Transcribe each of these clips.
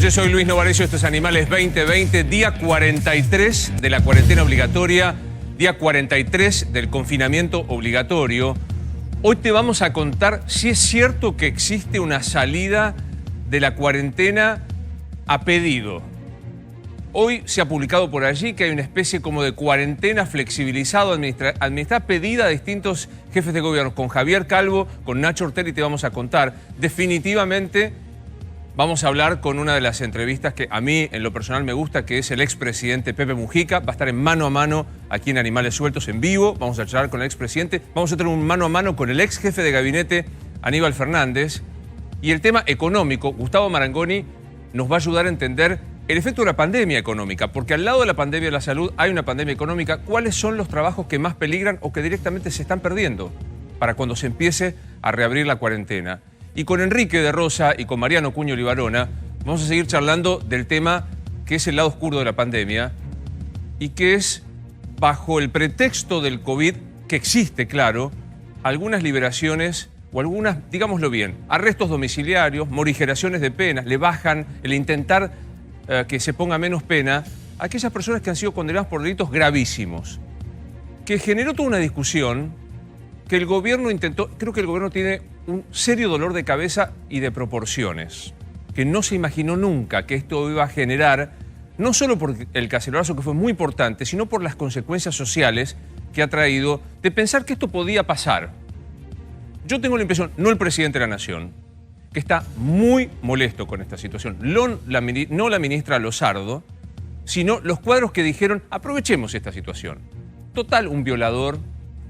noches, soy Luis Novarecio, esto es Animales 2020, día 43 de la cuarentena obligatoria, día 43 del confinamiento obligatorio. Hoy te vamos a contar si es cierto que existe una salida de la cuarentena a pedido. Hoy se ha publicado por allí que hay una especie como de cuarentena flexibilizado, administrada, pedida a distintos jefes de gobierno. Con Javier Calvo, con Nacho Ortelli te vamos a contar. Definitivamente vamos a hablar con una de las entrevistas que a mí en lo personal me gusta, que es el expresidente Pepe Mujica. Va a estar en mano a mano aquí en Animales Sueltos en vivo. Vamos a charlar con el expresidente. Vamos a tener un mano a mano con el ex jefe de gabinete, Aníbal Fernández. Y el tema económico, Gustavo Marangoni nos va a ayudar a entender el efecto de la pandemia económica, porque al lado de la pandemia de la salud hay una pandemia económica. ¿Cuáles son los trabajos que más peligran o que directamente se están perdiendo para cuando se empiece a reabrir la cuarentena? Y con Enrique de Rosa y con Mariano Cuño Libarona vamos a seguir charlando del tema que es el lado oscuro de la pandemia y que es, bajo el pretexto del COVID, que existe, claro, algunas liberaciones o algunas, digámoslo bien, arrestos domiciliarios, morigeraciones de penas, le bajan el intentar que se ponga menos pena a aquellas personas que han sido condenadas por delitos gravísimos, que generó toda una discusión que el gobierno intentó. Creo que el gobierno tiene un serio dolor de cabeza y de proporciones, que no se imaginó nunca que esto iba a generar, no solo por el cacerolazo, que fue muy importante, sino por las consecuencias sociales que ha traído, de pensar que esto podía pasar. Yo tengo la impresión, no el presidente de la Nación, que está muy molesto con esta situación. No la ministra Lozardo, sino los cuadros que dijeron, aprovechemos esta situación. Total, un violador,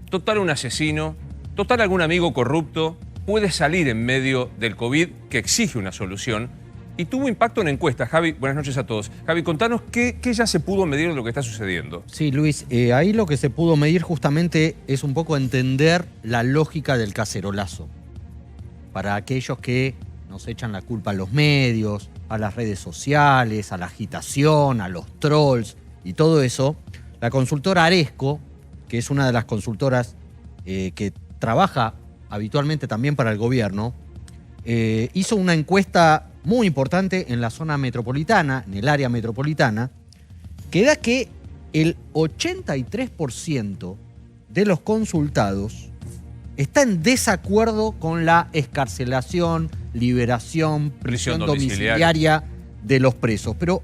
total, un asesino, total, algún amigo corrupto puede salir en medio del COVID, que exige una solución. Y tuvo impacto en encuestas. Javi, buenas noches a todos. Javi, contanos qué ya se pudo medir de lo que está sucediendo. Sí, Luis, ahí lo que se pudo medir justamente es un poco entender la lógica del cacerolazo. Para aquellos que nos echan la culpa a los medios, a las redes sociales, a la agitación, a los trolls y todo eso, la consultora Aresco, que es una de las consultoras que trabaja habitualmente también para el gobierno, hizo una encuesta muy importante en la zona metropolitana, en el área metropolitana, que da que el 83% de los consultados está en desacuerdo con la excarcelación, liberación, prisión domiciliaria de los presos. Pero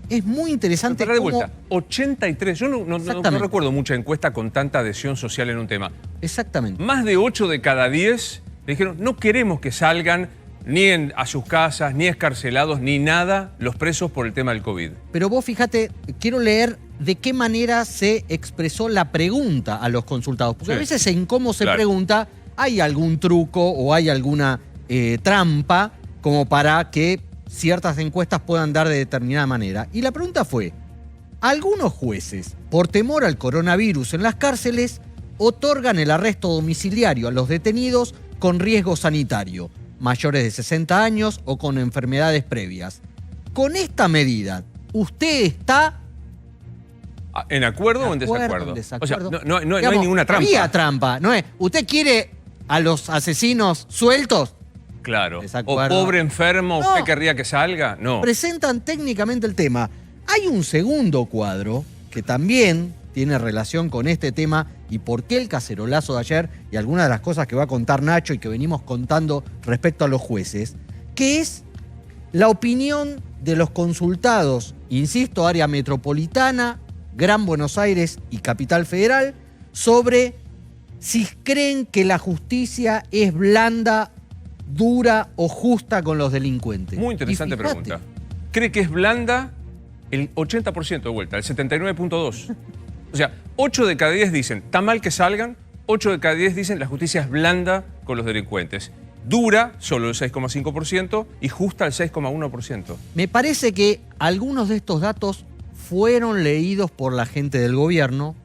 es muy interesante. Pero de vuelta, 83. Yo no recuerdo mucha encuesta con tanta adhesión social en un tema. Exactamente. Más de 8 de cada 10 le dijeron, no queremos que salgan ni a sus casas, ni escarcelados, ni nada los presos por el tema del COVID. Pero vos fíjate, quiero leer de qué manera se expresó la pregunta a los consultados. Porque sí, a veces en cómo se pregunta hay algún truco o hay alguna trampa como para que ciertas encuestas puedan dar de determinada manera. Y la pregunta fue, algunos jueces, por temor al coronavirus en las cárceles, otorgan el arresto domiciliario a los detenidos con riesgo sanitario, mayores de 60 años o con enfermedades previas. Con esta medida, ¿usted está en acuerdo o en desacuerdo? O sea, no digamos, hay ninguna trampa. Había trampa, ¿no es? ¿Usted quiere a los asesinos sueltos? Claro. O pobre enfermo, ¿usted querría que salga? No. Presentan técnicamente el tema. Hay un segundo cuadro que también tiene relación con este tema y por qué el cacerolazo de ayer y algunas de las cosas que va a contar Nacho y que venimos contando respecto a los jueces, que es la opinión de los consultados, insisto, área metropolitana, Gran Buenos Aires y Capital Federal, sobre si creen que la justicia es blanda, dura o justa con los delincuentes. Muy interesante pregunta. ¿Cree que es blanda? El 80% de vuelta, el 79.2%. O sea, 8 de cada 10 dicen, está mal que salgan, 8 de cada 10 dicen, la justicia es blanda con los delincuentes. Dura, solo el 6,5%, y justa el 6,1%. Me parece que algunos de estos datos fueron leídos por la gente del gobierno,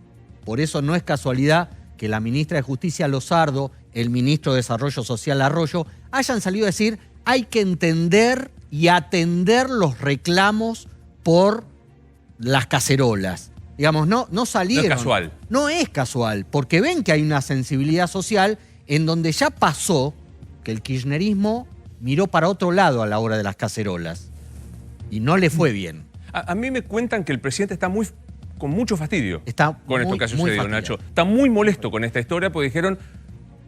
por eso no es casualidad que la ministra de Justicia Lozardo, el ministro de Desarrollo Social Arroyo, hayan salido a decir, hay que entender y atender los reclamos por las cacerolas. Digamos, no salieron. No es casual. No es casual, porque ven que hay una sensibilidad social en donde ya pasó que el kirchnerismo miró para otro lado a la hora de las cacerolas. Y no le fue bien. A mí me cuentan que el presidente está con mucho fastidio Está con esto que ha muy sucedido, fastidiado. Nacho. Está muy molesto con esta historia porque dijeron,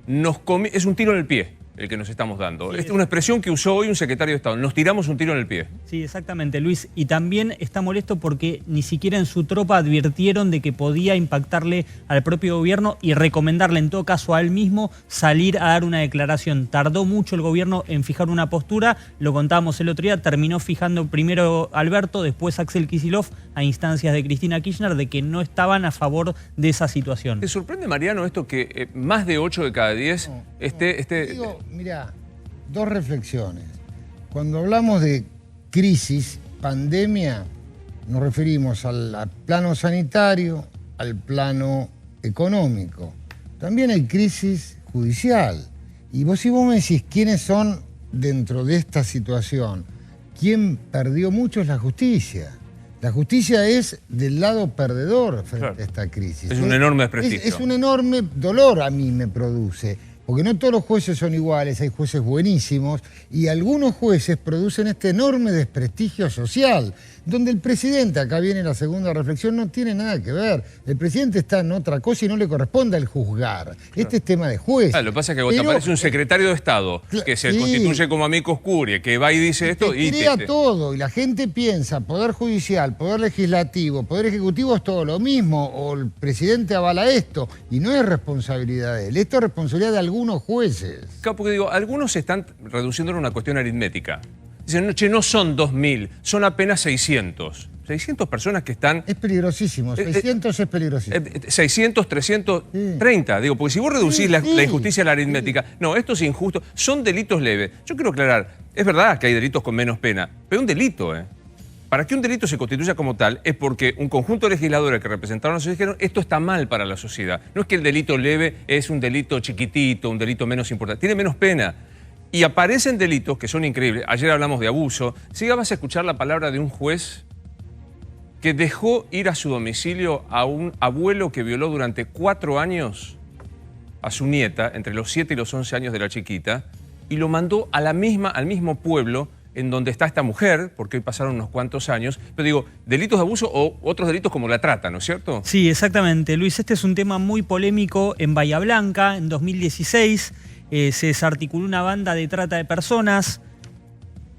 es un tiro en el pie el que nos estamos dando. Sí, Es una expresión que usó hoy un secretario de Estado. Nos tiramos un tiro en el pie. Sí, exactamente, Luis. Y también está molesto porque ni siquiera en su tropa advirtieron de que podía impactarle al propio gobierno y recomendarle en todo caso a él mismo salir a dar una declaración. Tardó mucho el gobierno en fijar una postura, lo contábamos el otro día, terminó fijando primero Alberto, después Axel Kicillof, a instancias de Cristina Kirchner, de que no estaban a favor de esa situación. ¿Te sorprende, Mariano, esto que más de 8 de cada 10 Digo, mira, dos reflexiones. Cuando hablamos de crisis, pandemia, nos referimos al plano sanitario, al plano económico. También hay crisis judicial. Y si vos me decís quiénes son dentro de esta situación, quién perdió mucho es la justicia. La justicia es del lado perdedor frente a esta crisis. Es un enorme desprestigio. Es un enorme dolor a mí me produce. Porque no todos los jueces son iguales, hay jueces buenísimos y algunos jueces producen este enorme desprestigio social, donde el presidente, acá viene la segunda reflexión, no tiene nada que ver. El presidente está en otra cosa y no le corresponde el juzgar. Este es tema de juez. Lo que pasa es que cuando aparece un secretario de Estado que se constituye como amicus curiae, que va y dice esto y crea todo, y la gente piensa, Poder Judicial, Poder Legislativo, Poder Ejecutivo es todo lo mismo, o el presidente avala esto, y no es responsabilidad de él, esto es responsabilidad de algunos jueces. Claro, porque digo, algunos están reduciendo a una cuestión aritmética. Dicen, che, no son 2.000, son apenas 600. 600 personas que están... Es peligrosísimo, 600 es peligrosísimo. 600, 330, digo, porque si vos reducís la injusticia a la aritmética, no, esto es injusto, son delitos leves. Yo quiero aclarar, es verdad que hay delitos con menos pena, pero un delito, Para que un delito se constituya como tal es porque un conjunto de legisladores que representaron a la sociedad dijeron esto está mal para la sociedad. No es que el delito leve es un delito chiquitito, un delito menos importante, tiene menos pena. Y aparecen delitos que son increíbles. Ayer hablamos de abuso. Si vas a escuchar la palabra de un juez que dejó ir a su domicilio a un abuelo que violó durante 4 años a su nieta, entre los 7 y los 11 años de la chiquita, y lo mandó a al mismo pueblo en donde está esta mujer, porque hoy pasaron unos cuantos años, pero digo, delitos de abuso o otros delitos como la trata, ¿no es cierto? Sí, exactamente, Luis. Este es un tema muy polémico en Bahía Blanca, en 2016. Se desarticuló una banda de trata de personas.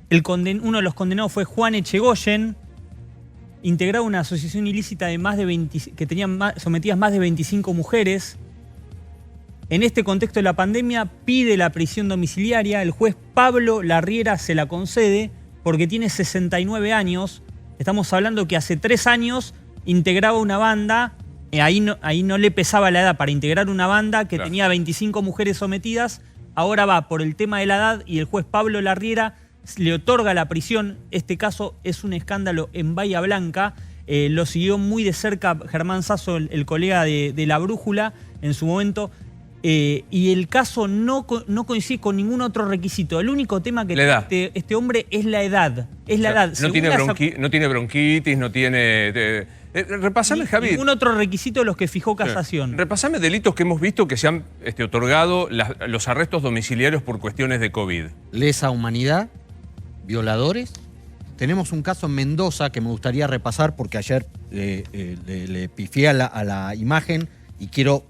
Uno de los condenados fue Juan Echegoyen, integraba una asociación ilícita de que tenía sometidas más de 25 mujeres. En este contexto de la pandemia pide la prisión domiciliaria. El juez Pablo Larriera se la concede porque tiene 69 años. Estamos hablando que hace 3 años integraba una banda. Ahí no le pesaba la edad para integrar una banda que tenía 25 mujeres sometidas. Ahora va por el tema de la edad y el juez Pablo Larriera le otorga la prisión. Este caso es un escándalo en Bahía Blanca. Lo siguió muy de cerca Germán Sasso, el colega de La Brújula, en su momento. Y el caso no coincide con ningún otro requisito. El único tema que tiene este hombre es la edad. Es la edad. No tiene bronquitis, no tiene... repasame, Javi. Ningún otro requisito de los que fijó casación. Repasame delitos que hemos visto que se han otorgado los arrestos domiciliarios por cuestiones de COVID. Lesa humanidad, violadores. Tenemos un caso en Mendoza que me gustaría repasar porque ayer le pifié a la imagen y quiero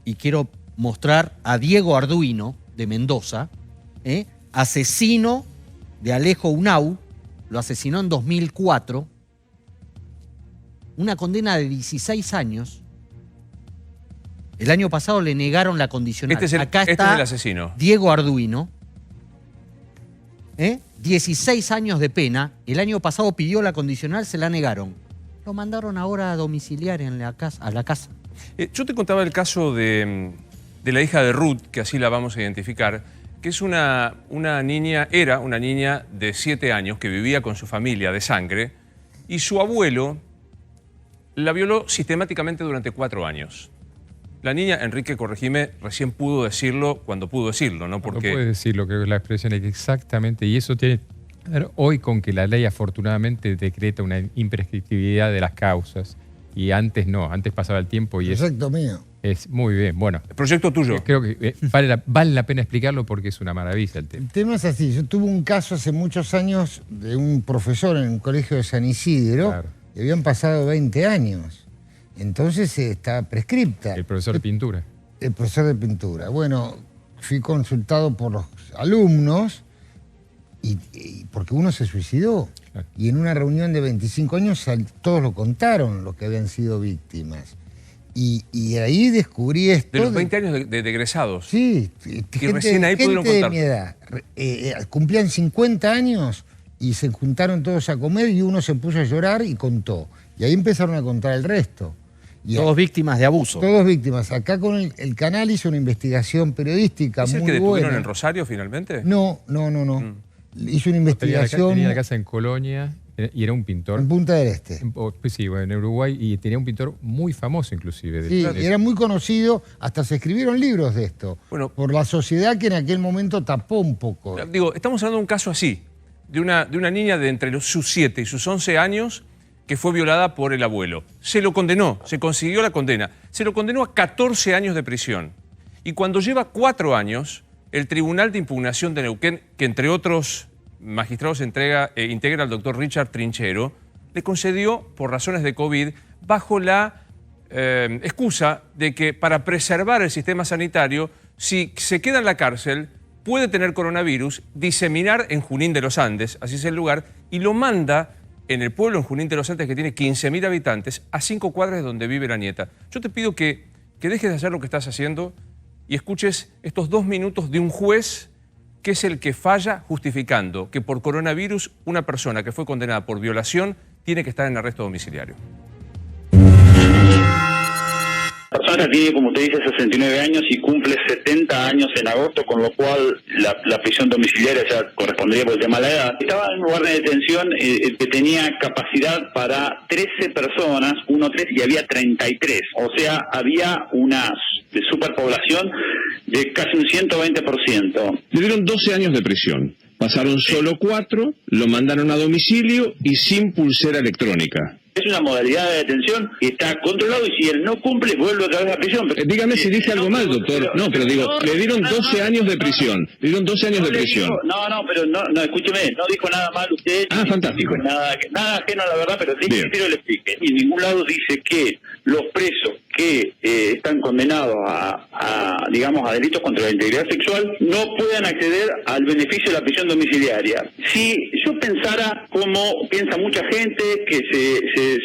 mostrar a Diego Arduino de Mendoza, asesino de Alejo Unau, lo asesinó en 2004, una condena de 16 años. El año pasado le negaron la condicional. Acá está es el asesino. Diego Arduino, 16 años de pena. El año pasado pidió la condicional, se la negaron. Lo mandaron ahora a domiciliar a la casa. Yo te contaba el caso de la hija de Ruth, que así la vamos a identificar, que es era una niña de 7 años que vivía con su familia de sangre y su abuelo la violó sistemáticamente durante 4 años. La niña, Enrique, corregime, recién pudo decirlo cuando pudo decirlo, ¿no? Porque... No puede decir lo que es la expresión exactamente, y eso tiene que ver hoy con que la ley afortunadamente decreta una imprescriptibilidad de las causas, y antes no, antes pasaba el tiempo y Exacto mío. Es muy bien, bueno. El proyecto tuyo. Creo que vale la pena explicarlo porque es una maravilla el tema. El tema es así, yo tuve un caso hace muchos años de un profesor en un colegio de San Isidro, Claro. y habían pasado 20 años, entonces está prescripta. El profesor de pintura. El profesor de pintura. Bueno, fui consultado por los alumnos y porque uno se suicidó. Claro. Y en una reunión de 25 años todos lo contaron, los que habían sido víctimas. Y ahí descubrí esto. De los 20 años de egresados. Sí, recién ahí pudieron gente de contar. mi edad. Cumplían 50 años y se juntaron todos a comer y uno se puso a llorar y contó. Y ahí empezaron a contar el resto. Y Todos víctimas de abuso. todos víctimas. Acá con el canal hizo una investigación periodística ¿Es el muy que detuvieron buena. en Rosario finalmente? No. Hizo una investigación Tenía la casa en Colonia y era un pintor. en Punta del Este. Pues sí, bueno, en Uruguay, y tenía un pintor muy famoso inclusive. Sí, y era muy conocido, hasta se escribieron libros de esto, Bueno. por la sociedad que en aquel momento tapó un poco. Digo, estamos hablando de un caso así, de una niña de entre sus 7 y sus 11 años que fue violada por el abuelo. Se lo condenó, se consiguió la condena. Se lo condenó a 14 años de prisión. Y cuando lleva 4 años, el Tribunal de Impugnación de Neuquén, que entre otros magistrados integra al doctor Richard Trinchero, le concedió, por razones de COVID, bajo la excusa de que para preservar el sistema sanitario, si se queda en la cárcel, puede tener coronavirus, diseminar en Junín de los Andes, así es el lugar, y lo manda en el pueblo en Junín de los Andes, que tiene 15.000 habitantes, a 5 cuadras de donde vive la nieta. Yo te pido que dejes de hacer lo que estás haciendo y escuches estos 2 minutos de un juez que es el que falla justificando que por coronavirus una persona que fue condenada por violación tiene que estar en arresto domiciliario. La persona tiene, como usted dice, 69 años y cumple 70 años en agosto, con lo cual la prisión domiciliaria ya correspondería por el tema de la edad. Estaba en un lugar de detención que tenía capacidad para 13 personas, 1-3, y había 33. O sea, había una superpoblación de casi un 120%. Le dieron 12 años de prisión. Pasaron solo 4, lo mandaron a domicilio y sin pulsera electrónica. Es una modalidad de detención que está controlado y si él no cumple, vuelve otra vez a prisión. Dígame si dije algo mal, doctor. No, pero digo, le dieron 12 años de prisión. Le dieron 12 años de prisión. No, escúcheme, no dijo nada mal usted. Ah, fantástico. No dijo nada ajeno a la verdad, pero sí Bien. quiero que le explique. Y en ningún lado dice que los presos que están condenados a delitos contra la integridad sexual no puedan acceder al beneficio de la prisión domiciliaria. Si yo pensara como piensa mucha gente, que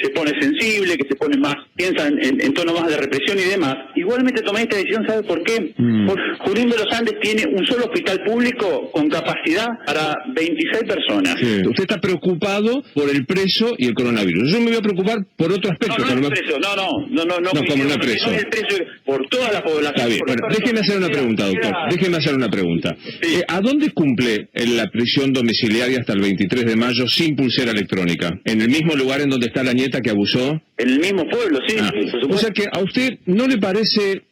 se pone sensible, que se pone más, piensa en tono más de represión y demás, igualmente tomé esta decisión, ¿sabe por qué? Porque Junín de los Andes tiene un solo hospital público con capacidad para 26 personas. Sí. Usted está preocupado por el preso y el coronavirus. Yo me voy a preocupar por otro aspecto. No, no es preso, no, como no es preso. No es el preso por toda la población. Está bien. Bueno, déjeme hacer una pregunta, doctor. Déjeme hacer una pregunta. Sí. ¿A dónde cumple la prisión domiciliaria hasta el 23 de mayo sin pulsera electrónica? ¿En el mismo lugar en donde está la nieta que abusó? En el mismo pueblo, sí. Ah, por supuesto. o sea que a usted no le parece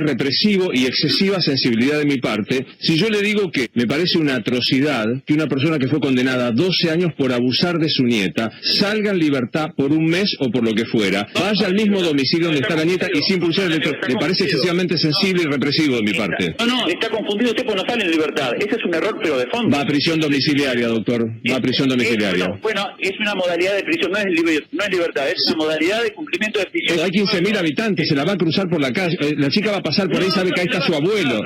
represivo y excesiva sensibilidad de mi parte si yo le digo que me parece una atrocidad que una persona que fue condenada a 12 años por abusar de su nieta salga en libertad por un mes o por lo que fuera, vaya al mismo domicilio donde está la nieta y sin pulsar electrónica. ¿Le parece excesivamente sensible y represivo de mi parte? No, está confundido usted porque no sale en libertad. Ese es un error, pero de fondo. Va a prisión domiciliaria, doctor. Va a prisión domiciliaria. Bueno, es una modalidad de prisión, no es libertad, es una modalidad de cumplimiento de prisión. Hay 15.000 habitantes, se la va a cruzar por la calle. La chica va a pasar por ahí, sabe que ahí está su abuelo.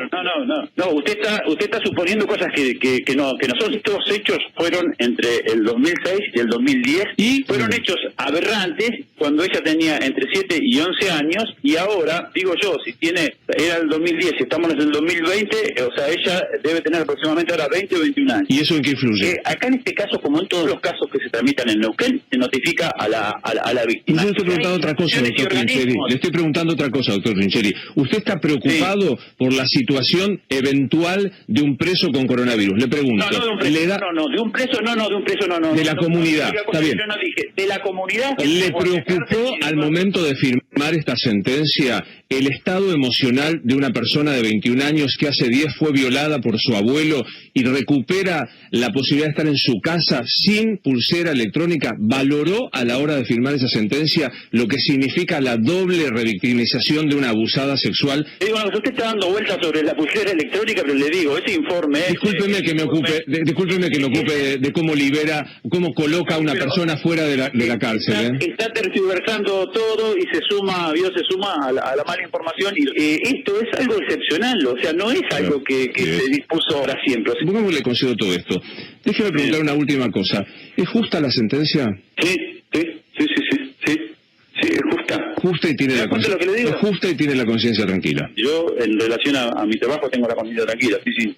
No, usted está suponiendo cosas que no son. Estos hechos fueron entre el 2006 y el 2010 ¿Y? fueron hechos aberrantes cuando ella tenía entre 7 y 11 años y ahora, digo yo, era el 2010 y estamos en el 2020, o sea, ella debe tener aproximadamente ahora 20 o 21 años. ¿Y eso en qué influye? Acá en este caso, como en todos los casos que se tramitan en Neuquén, se notifica a la víctima. Yo le estoy preguntando otra cosa, doctor Trincheri. Le estoy preguntando otra cosa, doctor Trincheri. ¿Usted está preocupado por la situación eventual de un preso con coronavirus? Le pregunto. No, de un preso, no. De la comunidad, está bien. Yo no dije, de la comunidad. ¿Le preocupó al momento de firmar esta sentencia el estado emocional de una persona de 21 años que hace 10 fue violada por su abuelo y recupera la posibilidad de estar en su casa sin pulsera electrónica, valoró a la hora de firmar esa sentencia lo que significa la doble revictimización de una abusada sexual? Digo, usted está dando vueltas sobre la pulsera electrónica, pero le digo, ese informe... Discúlpeme que me ocupe de cómo libera, cómo coloca a una persona fuera de la cárcel. Está tergiversando todo y se suma a la mala información. Y esto es algo excepcional, o sea, no es algo que se dispuso para siempre. ¿Cómo le concedo todo esto? Déjeme preguntar una última cosa. ¿Es justa la sentencia? Sí, es justa. Justa y tiene la conciencia. Es justa y tiene la conciencia tranquila. Yo, en relación a mi trabajo, tengo la conciencia tranquila, sí.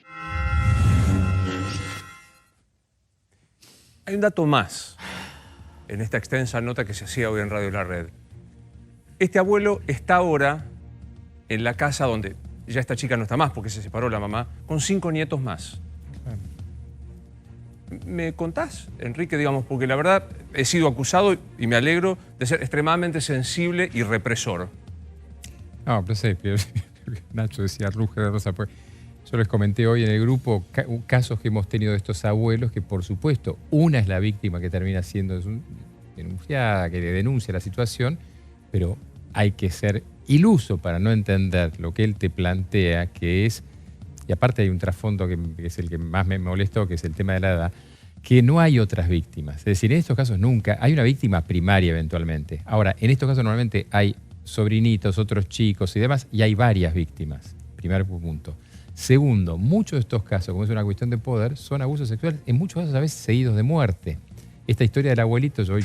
Hay un dato más en esta extensa nota que se hacía hoy en Radio La Red. Este abuelo está ahora en la casa donde ya esta chica no está más porque se separó la mamá, con 5 nietos más. ¿Me contás, Enrique, digamos, porque la verdad he sido acusado, y me alegro, de ser extremadamente sensible y represor? No, pero sí, Nacho decía Ruge de Rosa, pues yo les comenté hoy en el grupo casos que hemos tenido de estos abuelos que, por supuesto, una es la víctima que termina siendo denunciada, que denuncia la situación, pero hay que ser iluso para no entender lo que él te plantea, que es, y aparte hay un trasfondo que es el que más me molestó, que es el tema de la edad, que no hay otras víctimas. Es decir, en estos casos nunca, hay una víctima primaria eventualmente. Ahora, en estos casos normalmente hay sobrinitos, otros chicos y demás, y hay varias víctimas. Primer punto. Segundo, muchos de estos casos, como es una cuestión de poder, son abusos sexuales, en muchos casos a veces seguidos de muerte. Esta historia del abuelito, yo hoy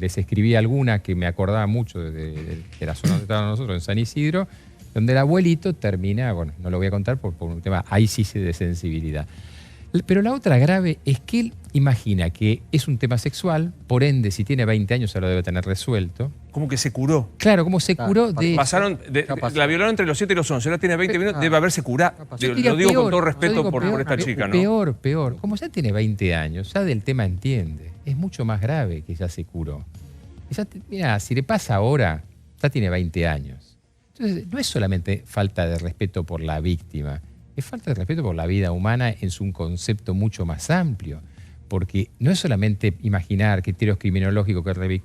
les escribí alguna que me acordaba mucho de la zona donde estábamos nosotros, en San Isidro, donde el abuelito termina, bueno, no lo voy a contar por un tema, ahí sí de sensibilidad. Pero la otra grave es que él imagina que es un tema sexual, por ende, si tiene 20 años se lo debe tener resuelto. ¿Cómo que se curó? Claro, como se curó de... La violaron entre los 7 y los 11, ahora tiene 20 minutos, debe haberse curado. Lo digo con todo respeto por esta chica, ¿no? Peor. Como ya tiene 20 años, ya del tema entiende. Es mucho más grave que ya se curó. Mira, si le pasa ahora, ya tiene 20 años. Entonces, no es solamente falta de respeto por la víctima, es falta de respeto por la vida humana en un concepto mucho más amplio. Porque no es solamente imaginar criterios criminológicos que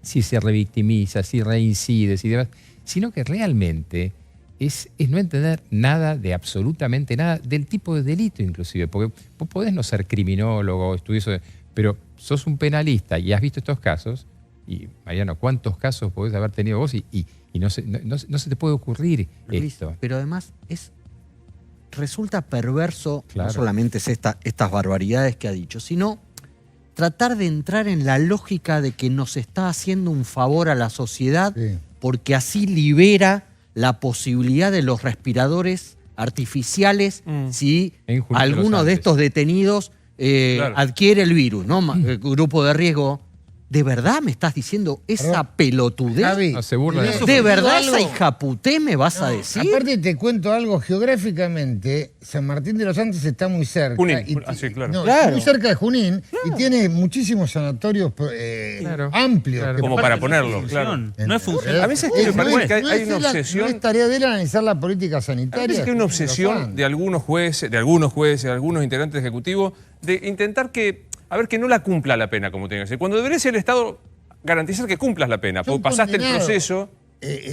si se revictimiza, si reincide, si demás, sino que realmente es no entender nada de absolutamente nada del tipo de delito inclusive. Porque vos podés no ser criminólogo, estudioso, pero sos un penalista y has visto estos casos. Y Mariano, ¿cuántos casos podés haber tenido vos? Y no se te puede ocurrir esto. Pero además resulta perverso, claro, no solamente es estas barbaridades que ha dicho, sino tratar de entrar en la lógica de que nos está haciendo un favor a la sociedad, sí, porque así libera la posibilidad de los respiradores artificiales si alguno de estos detenidos adquiere el virus, ¿no? Grupo de riesgo. ¿De verdad me estás diciendo esa pelotudez? Javi, no se burla de eso. ¿De verdad esa hijaputé me vas a decir? Aparte te cuento algo, geográficamente, San Martín de los Andes está muy cerca. Junín, sí, claro. No, claro. Muy cerca de Junín, y tiene muchísimos sanatorios amplios. Claro. Como para ponerlo, claro. No es funcional. A veces me parece que hay una obsesión. No es tarea de él analizar la política sanitaria. A veces que hay una obsesión de algunos jueces, de algunos integrantes ejecutivos, de intentar que no la cumpla la pena como tiene que ser. Cuando debería ser el Estado garantizar que cumplas la pena, porque pasaste el proceso.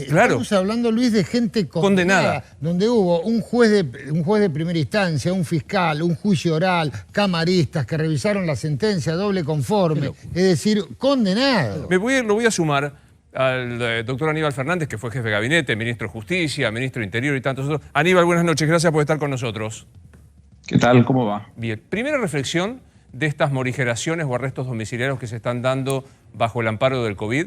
Claro. Estamos hablando, Luis, de gente condenada, donde hubo un juez de primera instancia, un fiscal, un juicio oral, camaristas que revisaron la sentencia doble conforme, es decir, condenado. Lo voy a sumar al doctor Aníbal Fernández, que fue jefe de gabinete, ministro de Justicia, ministro de Interior y tantos otros. Aníbal, buenas noches, gracias por estar con nosotros. ¿Qué tal? ¿Cómo va? Bien, primera reflexión de estas morigeraciones o arrestos domiciliarios que se están dando bajo el amparo del COVID.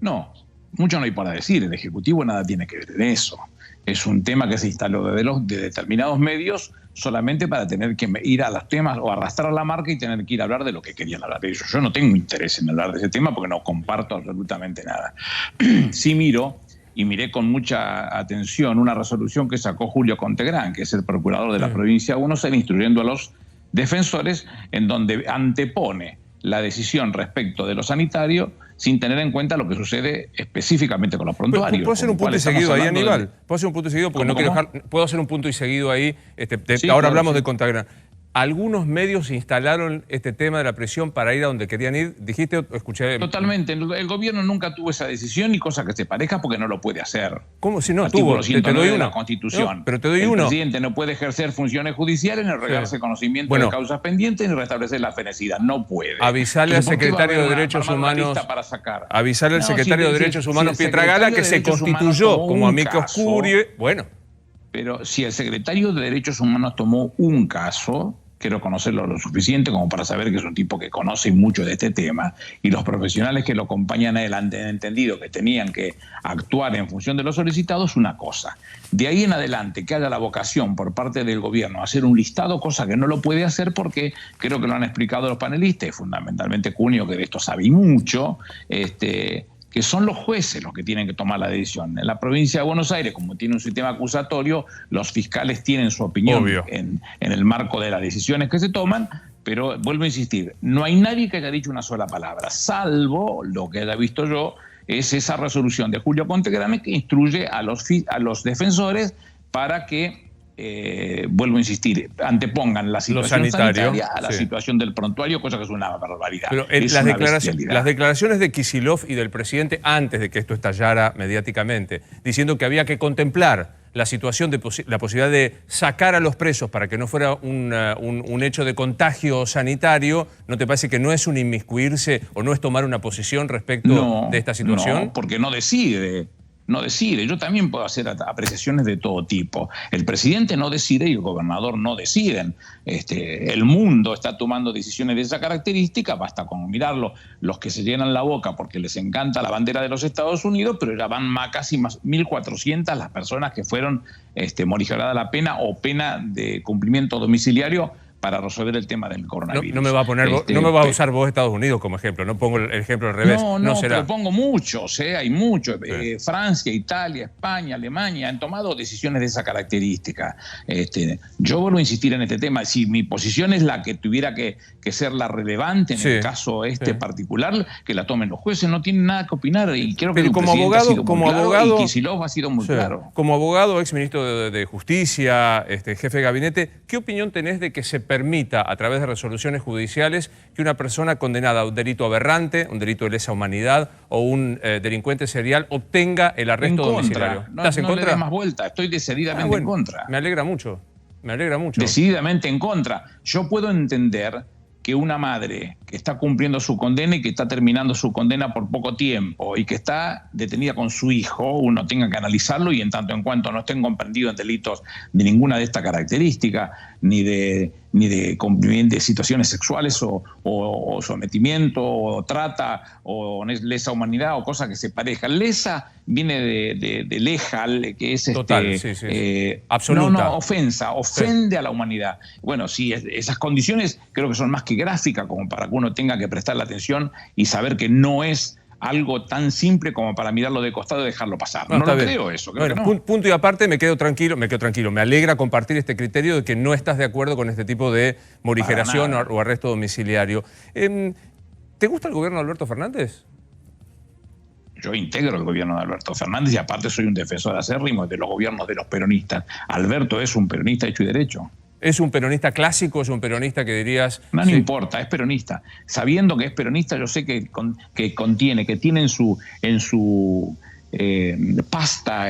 No, mucho no hay para decir. El Ejecutivo nada tiene que ver en eso. Es un tema que se instaló de determinados medios solamente para tener que ir a los temas o arrastrar la marca y tener que ir a hablar de lo que querían hablar de ellos. Yo no tengo interés en hablar de ese tema porque no comparto absolutamente nada. Sí miré con mucha atención una resolución que sacó Julio Contegrán, que es el procurador de la provincia de Buenos Aires, instruyendo a los defensores, en donde antepone la decisión respecto de lo sanitario sin tener en cuenta lo que sucede específicamente con los prontuarios. ¿Puedo hacer un punto y seguido ahí, Aníbal? ¿Puedo hacer un punto y seguido? Porque no quiero dejar... ¿Puedo hacer un punto y seguido ahí? Sí, ahora claro, hablamos sí. de Contagran. ¿Algunos medios instalaron este tema de la presión para ir a donde querían ir? ¿Dijiste o escuché? Totalmente. El gobierno nunca tuvo esa decisión, ni cosa que se parezca, porque no lo puede hacer. ¿Cómo si no Artículo tuvo? 109 Te doy de uno. la Constitución. No, pero te doy el uno. presidente no puede ejercer funciones judiciales, ni regarse conocimiento Bueno. de causas pendientes, ni restablecer la felicidad. No puede. Avisarle al ¿Por qué va a secretario haber de una- Derechos armar una Humanos... lista para sacar? Avisarle al secretario de Derechos Humanos, Pietragala, que se constituyó como amigo oscuro. Bueno, Pero si el secretario de Derechos Humanos tomó un caso, quiero conocerlo lo suficiente como para saber que es un tipo que conoce mucho de este tema, y los profesionales que lo acompañan a él han entendido que tenían que actuar en función de los solicitados, una cosa. De ahí en adelante, que haya la vocación por parte del gobierno a hacer un listado, cosa que no lo puede hacer porque creo que lo han explicado los panelistas, y fundamentalmente Cunio, que de esto sabe mucho, que son los jueces los que tienen que tomar la decisión. En la provincia de Buenos Aires, como tiene un sistema acusatorio, los fiscales tienen su opinión en el marco de las decisiones que se toman, pero vuelvo a insistir, no hay nadie que haya dicho una sola palabra, salvo lo que haya visto yo, es esa resolución de Julio Contegrame que instruye a los defensores para que vuelvo a insistir, antepongan la situación sanitaria a la situación del prontuario, cosa que es una barbaridad. Pero es las una declaraciones de Kicillof y del presidente antes de que esto estallara mediáticamente, diciendo que había que contemplar la situación de la posibilidad de sacar a los presos para que no fuera un hecho de contagio sanitario, ¿no te parece que no es un inmiscuirse o no es tomar una posición respecto de esta situación? No, porque no decide. No decide. Yo también puedo hacer apreciaciones de todo tipo. El presidente no decide y el gobernador no deciden. El mundo está tomando decisiones de esa característica, basta con mirarlo, los que se llenan la boca porque les encanta la bandera de los Estados Unidos, pero ya van casi más 1.400 las personas que fueron morigerada la pena o pena de cumplimiento domiciliario para resolver el tema del coronavirus. No me va a poner, no me va a usar vos Estados Unidos como ejemplo, no pongo el ejemplo al revés. No, será. pero pongo muchos, hay muchos. Francia, Italia, España, Alemania han tomado decisiones de esa característica. Yo vuelvo a insistir en este tema. Si mi posición es la que tuviera que ser la relevante en el caso particular, que la tomen los jueces, no tienen nada que opinar. Y creo que como abogado, y Kicillof ha sido muy claro. Como abogado, exministro de Justicia, jefe de gabinete, ¿qué opinión tenés de que se permita, a través de resoluciones judiciales, que una persona condenada a un delito aberrante, un delito de lesa humanidad o un delincuente serial obtenga el arresto domiciliario? ¿Estás en contra? No le des más vuelta, estoy decididamente en contra. Me alegra mucho, me alegra mucho. Decididamente en contra. Yo puedo entender que una madre que está cumpliendo su condena y que está terminando su condena por poco tiempo y que está detenida con su hijo, uno tenga que analizarlo y en tanto en cuanto no estén comprendidos en delitos de ninguna de estas características, ni de cumplimiento de situaciones sexuales o sometimiento o trata o lesa humanidad o cosas que se parezcan. Lesa viene de lejal, que es total, absoluta. No, ofensa, ofende a la humanidad. Bueno, sí, esas condiciones creo que son más que gráficas como para que uno tenga que prestarle atención y saber que no es algo tan simple como para mirarlo de costado y dejarlo pasar. No lo creo eso. Creo bueno, que no. Punto y aparte, me quedo tranquilo. Me alegra compartir este criterio de que no estás de acuerdo con este tipo de morigeración o arresto domiciliario. ¿Te gusta el gobierno de Alberto Fernández? Yo integro el gobierno de Alberto Fernández y aparte soy un defensor acérrimo de los gobiernos de los peronistas. Alberto es un peronista hecho y derecho. ¿Es un peronista clásico? ¿Es un peronista que dirías...? No importa, es peronista. Sabiendo que es peronista, yo sé que tiene en su pasta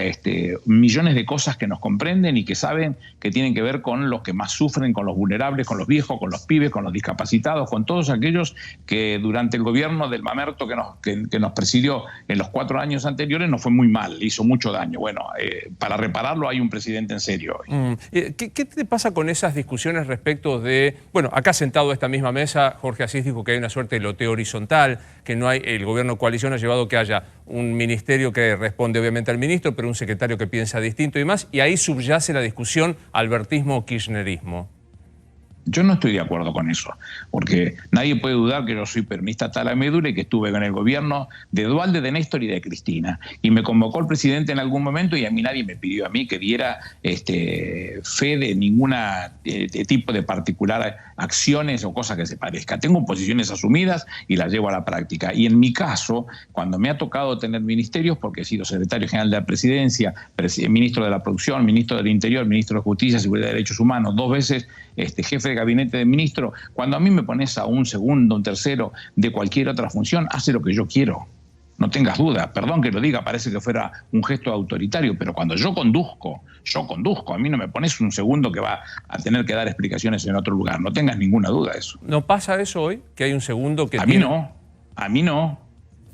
millones de cosas que nos comprenden y que saben que tienen que ver con los que más sufren, con los vulnerables, con los viejos, con los pibes, con los discapacitados, con todos aquellos que durante el gobierno del Mamerto que nos presidió en los 4 años anteriores nos fue muy mal, hizo mucho daño. Bueno, para repararlo hay un presidente en serio. ¿Qué te pasa con esas discusiones respecto de... Bueno, acá sentado a esta misma mesa, Jorge Asís dijo que hay una suerte de loteo horizontal, que no hay... El gobierno coalición ha llevado que haya un ministerio que responde obviamente al ministro, pero un secretario que piensa distinto y más, y ahí subyace la discusión albertismo o kirchnerismo. Yo no estoy de acuerdo con eso, porque nadie puede dudar que yo soy peronista hasta la médula y que estuve con el gobierno de Duhalde, de Néstor y de Cristina. Y me convocó el presidente en algún momento y a mí nadie me pidió a mí que diera fe de ninguna tipo de particular acciones o cosa que se parezca. Tengo posiciones asumidas y las llevo a la práctica. Y en mi caso, cuando me ha tocado tener ministerios, porque he sido secretario general de la Presidencia, ministro de la Producción, ministro del Interior, ministro de Justicia, Seguridad y Derechos Humanos, 2 veces jefe de gabinete de ministro, cuando a mí me pones a un segundo, un tercero de cualquier otra función, hace lo que yo quiero. No tengas duda, perdón que lo diga, parece que fuera un gesto autoritario, pero cuando yo conduzco, a mí no me pones un segundo que va a tener que dar explicaciones en otro lugar, no tengas ninguna duda de eso. ¿No pasa eso hoy? Que hay un segundo que a mí no.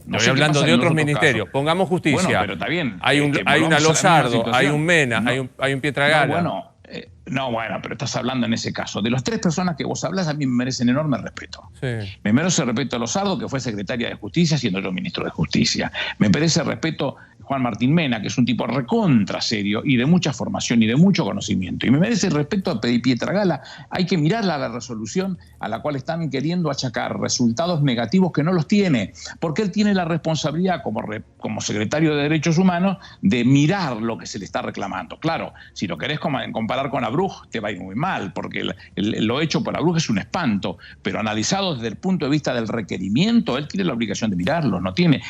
No estoy hablando de otros ministerios. Pongamos Justicia. Bueno, pero está bien. Hay una Lozardo, hay un Mena, no, hay un Pietragala. Bueno, pero estás hablando en ese caso. De las 3 personas que vos hablas, a mí me merecen enorme respeto. Sí. Me merece respeto a Lozardo, que fue secretaria de Justicia, siendo yo ministro de Justicia. Me merece respeto Juan Martín Mena, que es un tipo recontra serio y de mucha formación y de mucho conocimiento. Y me merece respeto a Pietragala. Hay que mirarla a la resolución a la cual están queriendo achacar resultados negativos que no los tiene, porque él tiene la responsabilidad como secretario de Derechos Humanos de mirar lo que se le está reclamando. Claro, si lo querés comparar con Abruj, te va a ir muy mal, porque lo hecho por Abruj es un espanto, pero analizado desde el punto de vista del requerimiento, él tiene la obligación de mirarlo,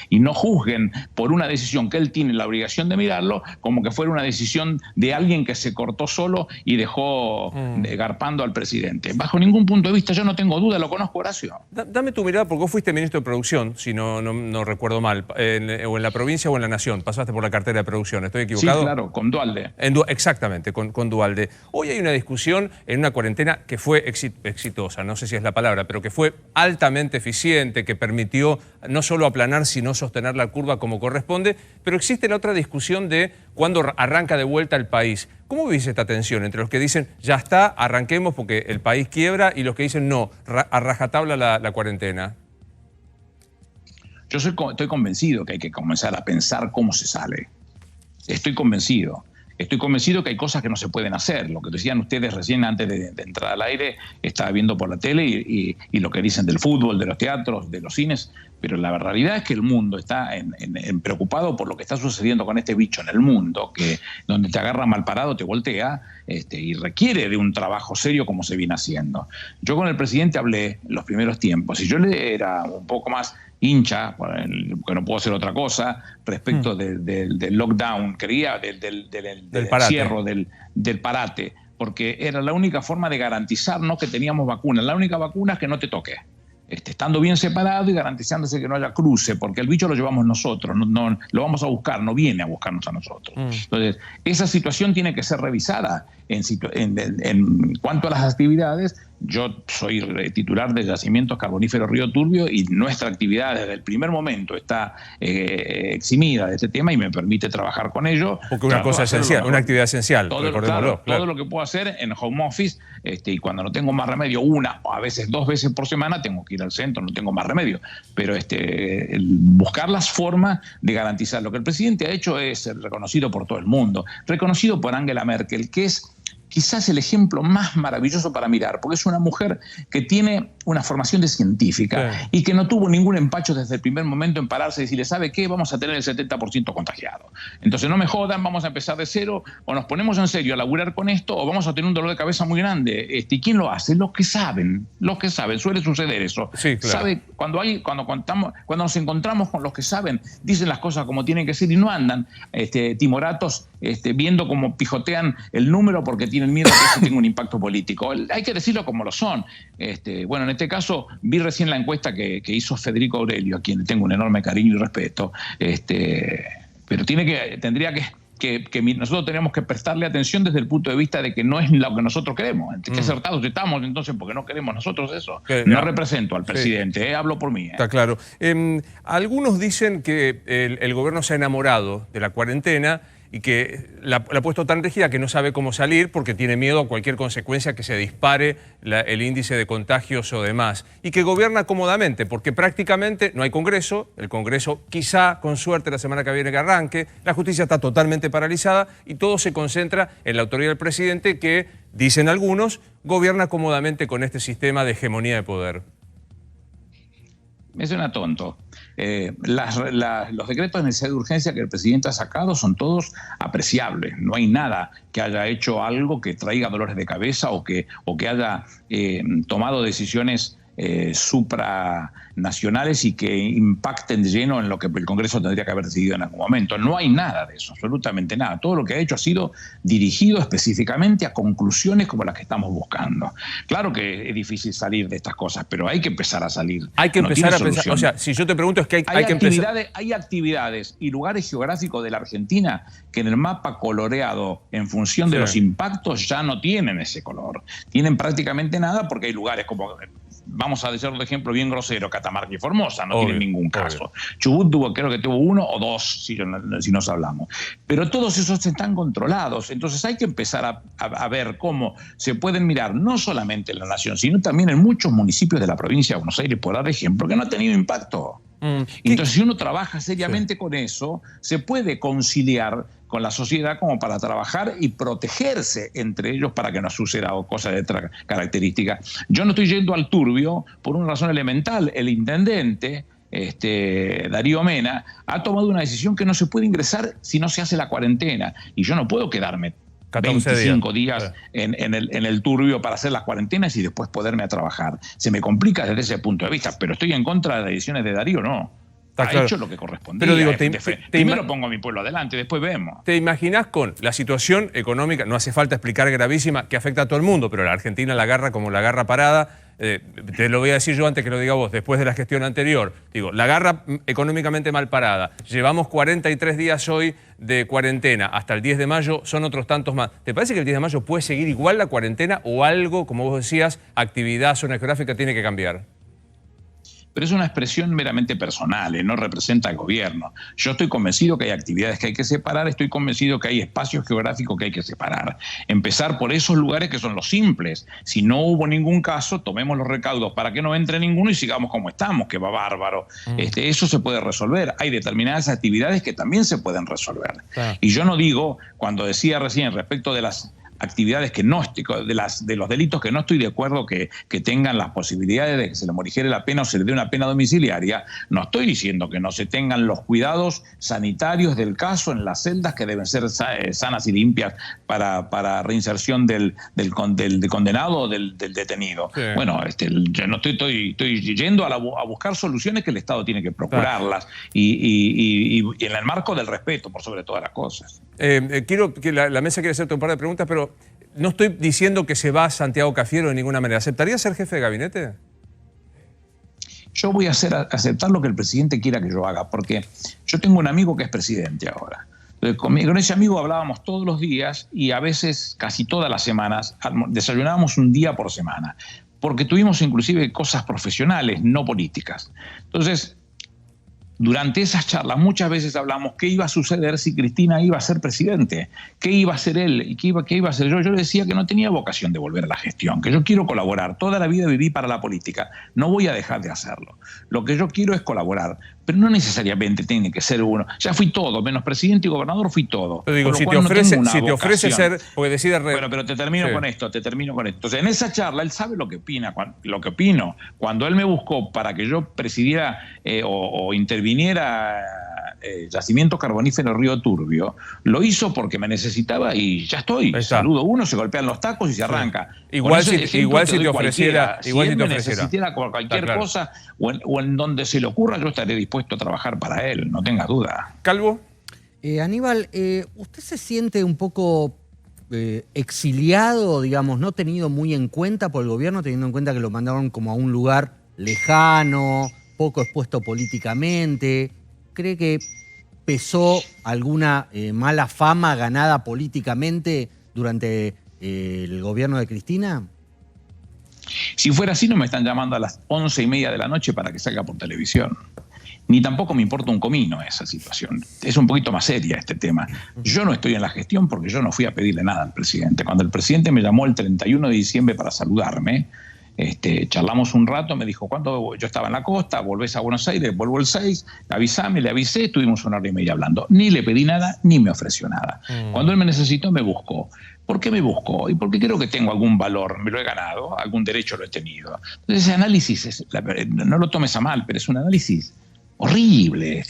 y no juzguen por una decisión que él tiene la obligación de mirarlo como que fuera una decisión de alguien que se cortó solo y dejó garpando al presidente. Bajo ningún punto de vista, yo no tengo duda, lo conozco, Horacio. Dame tu mirada, porque vos fuiste ministro de Producción, si no recuerdo mal, o en la provincia o en la Nación, pasaste por la cartera de Producción, ¿estoy equivocado? Sí, claro, con Duhalde. Exactamente, con Duhalde. Hoy hay una discusión en una cuarentena que fue exitosa, no sé si es la palabra, pero que fue altamente eficiente, que permitió no solo aplanar, sino sostener la curva como corresponde, pero existe la otra discusión de cuándo arranca de vuelta el país. ¿Cómo vivís esta tensión entre los que dicen, ya está, arranquemos porque el país quiebra, y los que dicen, no, a rajatabla la cuarentena? Yo estoy convencido que hay que comenzar a pensar cómo se sale. Estoy convencido. Estoy convencido que hay cosas que no se pueden hacer. Lo que decían ustedes recién antes de entrar al aire, estaba viendo por la tele y lo que dicen del fútbol, de los teatros, de los cines, pero la realidad es que el mundo está preocupado por lo que está sucediendo con este bicho en el mundo, que donde te agarra mal parado te voltea y requiere de un trabajo serio como se viene haciendo. Yo con el presidente hablé los primeros tiempos y yo le era un poco más hincha, porque no puedo hacer otra cosa, respecto del lockdown, quería del encierro, del parate, porque era la única forma de garantizarnos que teníamos vacunas. La única vacuna es que no te toque. Estando bien separado y garantizándose que no haya cruce, porque el bicho lo llevamos nosotros, no lo vamos a buscar, no viene a buscarnos a nosotros. Entonces, esa situación tiene que ser revisada. En cuanto a las actividades, yo soy titular de Yacimientos Carboníferos Río Turbio y nuestra actividad desde el primer momento está eximida de este tema y me permite trabajar con ello. Porque una cosa esencial, una actividad esencial, recordémoslo. Claro. Todo lo que puedo hacer en home office, y cuando no tengo más remedio, 1 o a veces 2 veces por semana, tengo que ir al centro, no tengo más remedio. Pero buscar las formas de garantizar. Lo que el presidente ha hecho es ser reconocido por todo el mundo, reconocido por Angela Merkel, que es quizás el ejemplo más maravilloso para mirar, porque es una mujer que tiene una formación de científica y que no tuvo ningún empacho desde el primer momento en pararse y decirle, ¿sabe qué? Vamos a tener el 70% contagiado. Entonces no me jodan, vamos a empezar de cero, o nos ponemos en serio a laburar con esto, o vamos a tener un dolor de cabeza muy grande. ¿Y quién lo hace? Los que saben, suele suceder eso. Sí, claro. ¿Sabe? Cuando nos encontramos con los que saben, dicen las cosas como tienen que ser y no andan timoratos viendo cómo pijotean el número porque tienen miedo a que eso tenga un impacto político. Hay que decirlo como lo son. Bueno, en este caso, vi recién la encuesta que hizo Federico Aurelio, a quien tengo un enorme cariño y respeto, pero nosotros tenemos que prestarle atención desde el punto de vista de que no es lo que nosotros queremos. Qué acertados estamos, entonces, porque no queremos nosotros eso. No represento al presidente, hablo por mí. Está claro. Algunos dicen que el gobierno se ha enamorado de la cuarentena y que la ha puesto tan rígida que no sabe cómo salir porque tiene miedo a cualquier consecuencia que se dispare el índice de contagios o demás. Y que gobierna cómodamente porque prácticamente no hay Congreso, el Congreso quizá con suerte la semana que viene que arranque, la justicia está totalmente paralizada y todo se concentra en la autoridad del presidente que, dicen algunos, gobierna cómodamente con este sistema de hegemonía de poder. Me suena tonto. Los decretos de necesidad de urgencia que el presidente ha sacado son todos apreciables. No hay nada que haya hecho algo que traiga dolores de cabeza o que haya tomado decisiones supranacionales y que impacten de lleno en lo que el Congreso tendría que haber decidido en algún momento. No hay nada de eso, absolutamente nada. Todo lo que ha hecho ha sido dirigido específicamente a conclusiones como las que estamos buscando. Claro que es difícil salir de estas cosas, pero hay que empezar a salir. Hay que empezar a pensar. O sea, si yo te pregunto es que hay que empezar. Hay actividades y lugares geográficos de la Argentina que en el mapa coloreado en función de los impactos ya no tienen ese color. Tienen prácticamente nada porque hay lugares como... Vamos a decirlo de ejemplo bien grosero, Catamarca y Formosa, no tienen ningún caso. Chubut creo que tuvo 1 o 2, si nos hablamos. Pero todos esos están controlados. Entonces hay que empezar a ver cómo se pueden mirar no solamente en la nación, sino también en muchos municipios de la provincia de Buenos Aires, por dar ejemplo, que no ha tenido impacto. Entonces, si uno trabaja seriamente con eso, se puede conciliar con la sociedad como para trabajar y protegerse entre ellos para que no suceda cosas de otra característica. Yo no estoy yendo al turbio por una razón elemental. El intendente, Darío Mena, ha tomado una decisión que no se puede ingresar si no se hace la cuarentena. Y yo no puedo quedarme 25 días en el turbio para hacer las cuarentenas y después poderme a trabajar. Se me complica desde ese punto de vista, pero estoy en contra de las decisiones de Darío, no. Ha hecho lo que correspondía. Pero digo, primero pongo a mi pueblo adelante, después vemos. ¿Te imaginás con la situación económica, no hace falta explicar, gravísima, que afecta a todo el mundo, pero la Argentina la agarra como la agarra parada? Te lo voy a decir yo antes que lo diga vos, después de la gestión anterior. Digo, la agarra económicamente mal parada. Llevamos 43 días hoy de cuarentena. Hasta el 10 de mayo son otros tantos más. ¿Te parece que el 10 de mayo puede seguir igual la cuarentena o algo, como vos decías, actividad, zona geográfica, tiene que cambiar? Pero es una expresión meramente personal, no representa al gobierno. Yo estoy convencido que hay actividades que hay que separar, estoy convencido que hay espacios geográficos que hay que separar. Empezar por esos lugares que son los simples. Si no hubo ningún caso, tomemos los recaudos para que no entre ninguno y sigamos como estamos, que va bárbaro. Eso se puede resolver. Hay determinadas actividades que también se pueden resolver. Y yo no digo, cuando decía recién respecto de las actividades que no de los delitos que no estoy de acuerdo que tengan las posibilidades de que se le morigere la pena o se le dé una pena domiciliaria, no estoy diciendo que no se tengan los cuidados sanitarios del caso en las celdas que deben ser sanas y limpias para reinserción del condenado o del detenido. Sí. Bueno, yo no estoy yendo a buscar soluciones que el Estado tiene que procurarlas y en el marco del respeto por sobre todas las cosas. Quiero que la mesa quiere hacerte un par de preguntas, pero no estoy diciendo que se va Santiago Cafiero de ninguna manera. ¿Aceptaría ser jefe de gabinete? Yo voy a aceptar lo que el presidente quiera que yo haga, porque yo tengo un amigo que es presidente ahora. Con ese amigo hablábamos todos los días y a veces casi todas las semanas desayunábamos un día por semana, porque tuvimos inclusive cosas profesionales, no políticas. Entonces, durante esas charlas muchas veces hablamos qué iba a suceder si Cristina iba a ser presidente, qué iba a hacer él y qué iba a hacer yo. Yo le decía que no tenía vocación de volver a la gestión, que yo quiero colaborar. Toda la vida viví para la política, no voy a dejar de hacerlo. Lo que yo quiero es colaborar, pero no necesariamente tiene que ser uno. Ya fui todo, menos presidente y gobernador fui todo. Pero digo, si te ofrece ser, porque decide... Bueno, pero te termino con esto. Entonces, en esa charla, él sabe lo que opino. Cuando él me buscó para que yo presidiera o interviniera yacimiento carbonífero Río Turbio, lo hizo porque me necesitaba y ya estoy. Saludo uno, se golpean los tacos y se arranca. Igual si te ofreciera. Si él me necesitara cualquier cosa o en donde se le ocurra, yo estaré dispuesto a trabajar para él, no tenga duda. Calvo. Aníbal, ¿usted se siente un poco exiliado, digamos, no tenido muy en cuenta por el gobierno, teniendo en cuenta que lo mandaron como a un lugar lejano, poco expuesto políticamente? ¿Cree que pesó alguna mala fama ganada políticamente durante el gobierno de Cristina? Si fuera así, no me están llamando a las 11:30 de la noche para que salga por televisión. ni tampoco me importa un comino esa situación. Es un poquito más seria este tema. Yo no estoy en la gestión porque yo no fui a pedirle nada al presidente. Cuando el presidente me llamó el 31 de diciembre para saludarme, charlamos un rato, me dijo, ¿cuándo? Yo estaba en la costa, volvés a Buenos Aires, vuelvo el 6, avísame, le avisé, estuvimos 1 hora y media hablando. Ni le pedí nada, ni me ofreció nada. Cuando él me necesitó, me buscó. ¿Por qué me buscó? Y porque creo que tengo algún valor, me lo he ganado, algún derecho lo he tenido. Entonces ese análisis, no lo tomes a mal, pero es un análisis horrible.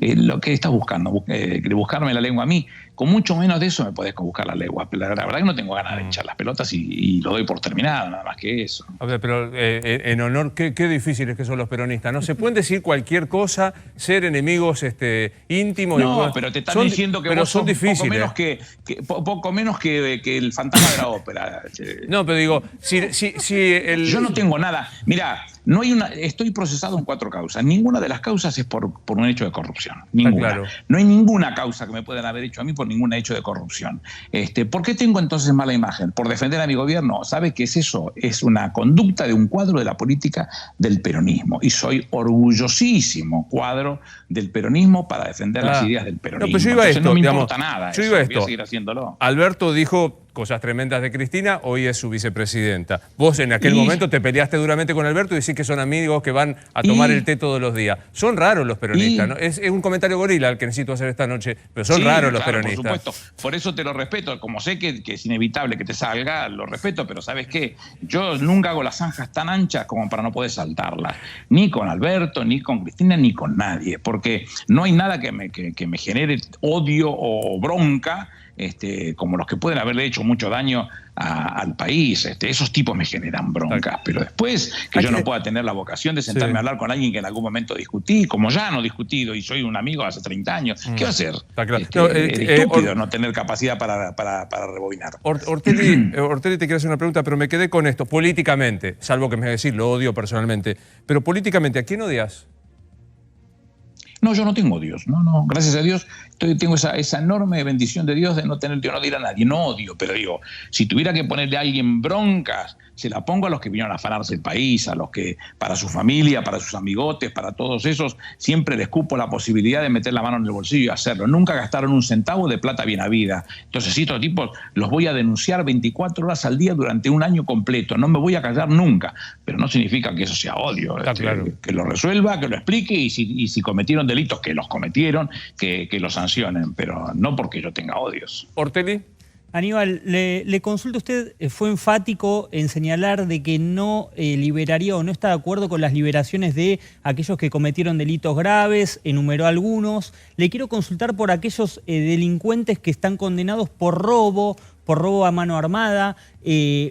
Lo que estás buscando, buscarme la lengua a mí, con mucho menos de eso me podés buscar la lengua. La verdad que no tengo ganas de echar las pelotas y lo doy por terminado, nada más que eso. A ver, pero en honor, qué difíciles que son los peronistas, ¿no? Se pueden decir cualquier cosa, ser enemigos íntimos. No, pero te están diciendo que vos sos poco menos que el fantasma de la ópera. No, pero digo, Yo no tengo nada. Mirá, estoy procesado en 4 causas. Ninguna de las causas es por un hecho de corrupción. Ninguna. Claro. No hay ninguna causa que me puedan haber hecho a mí por ningún hecho de corrupción. ¿Por qué tengo entonces mala imagen? ¿Por defender a mi gobierno? ¿Sabe qué es eso? Es una conducta de un cuadro de la política del peronismo. Y soy orgullosísimo cuadro del peronismo para defender las ideas del peronismo. No, pero yo iba entonces, esto, no me importa nada. Yo iba voy a seguir haciéndolo. Alberto dijo cosas tremendas de Cristina, hoy es su vicepresidenta. Vos en aquel momento te peleaste duramente con Alberto y decís que son amigos que van a tomar el té todos los días. Son raros los peronistas, ¿no? Es un comentario gorila el que necesito hacer esta noche, pero son raros los peronistas. Por supuesto, por eso te lo respeto. Como sé que es inevitable que te salga, lo respeto, pero ¿sabes qué? Yo nunca hago las zanjas tan anchas como para no poder saltarlas. Ni con Alberto, ni con Cristina, ni con nadie. Porque no hay nada que me genere odio o bronca, como los que pueden haberle hecho mucho daño al país. Esos tipos me generan broncas, pero después que yo no pueda tener la vocación de sentarme a hablar con alguien que en algún momento discutí, como ya no he discutido y soy un amigo hace 30 años, ¿qué va a hacer? Está claro. Estúpido no tener capacidad para rebobinar. Ortelli, te quiero hacer una pregunta, pero me quedé con esto. Políticamente, salvo que me vas a decir, lo odio personalmente, pero políticamente, ¿a quién odias? No, yo no tengo Dios, no, gracias a Dios tengo esa enorme bendición de Dios de no tener que odiar a nadie, no odio, pero digo, si tuviera que ponerle a alguien broncas, se la pongo a los que vinieron a afanarse el país, a los que para su familia, para sus amigotes, para todos esos, siempre les cupo la posibilidad de meter la mano en el bolsillo y hacerlo. Nunca gastaron un centavo de plata bien habida. Entonces, estos tipos los voy a denunciar 24 horas al día durante un año completo. No me voy a callar nunca, pero no significa que eso sea odio. Claro. Que lo resuelva, que lo explique y si cometieron delitos, que los cometieron, que los sancionen, pero no porque yo tenga odios. Ortelli. Aníbal, le consulto, usted fue enfático en señalar de que no liberaría o no está de acuerdo con las liberaciones de aquellos que cometieron delitos graves, enumeró algunos. Le quiero consultar por aquellos delincuentes que están condenados por robo a mano armada.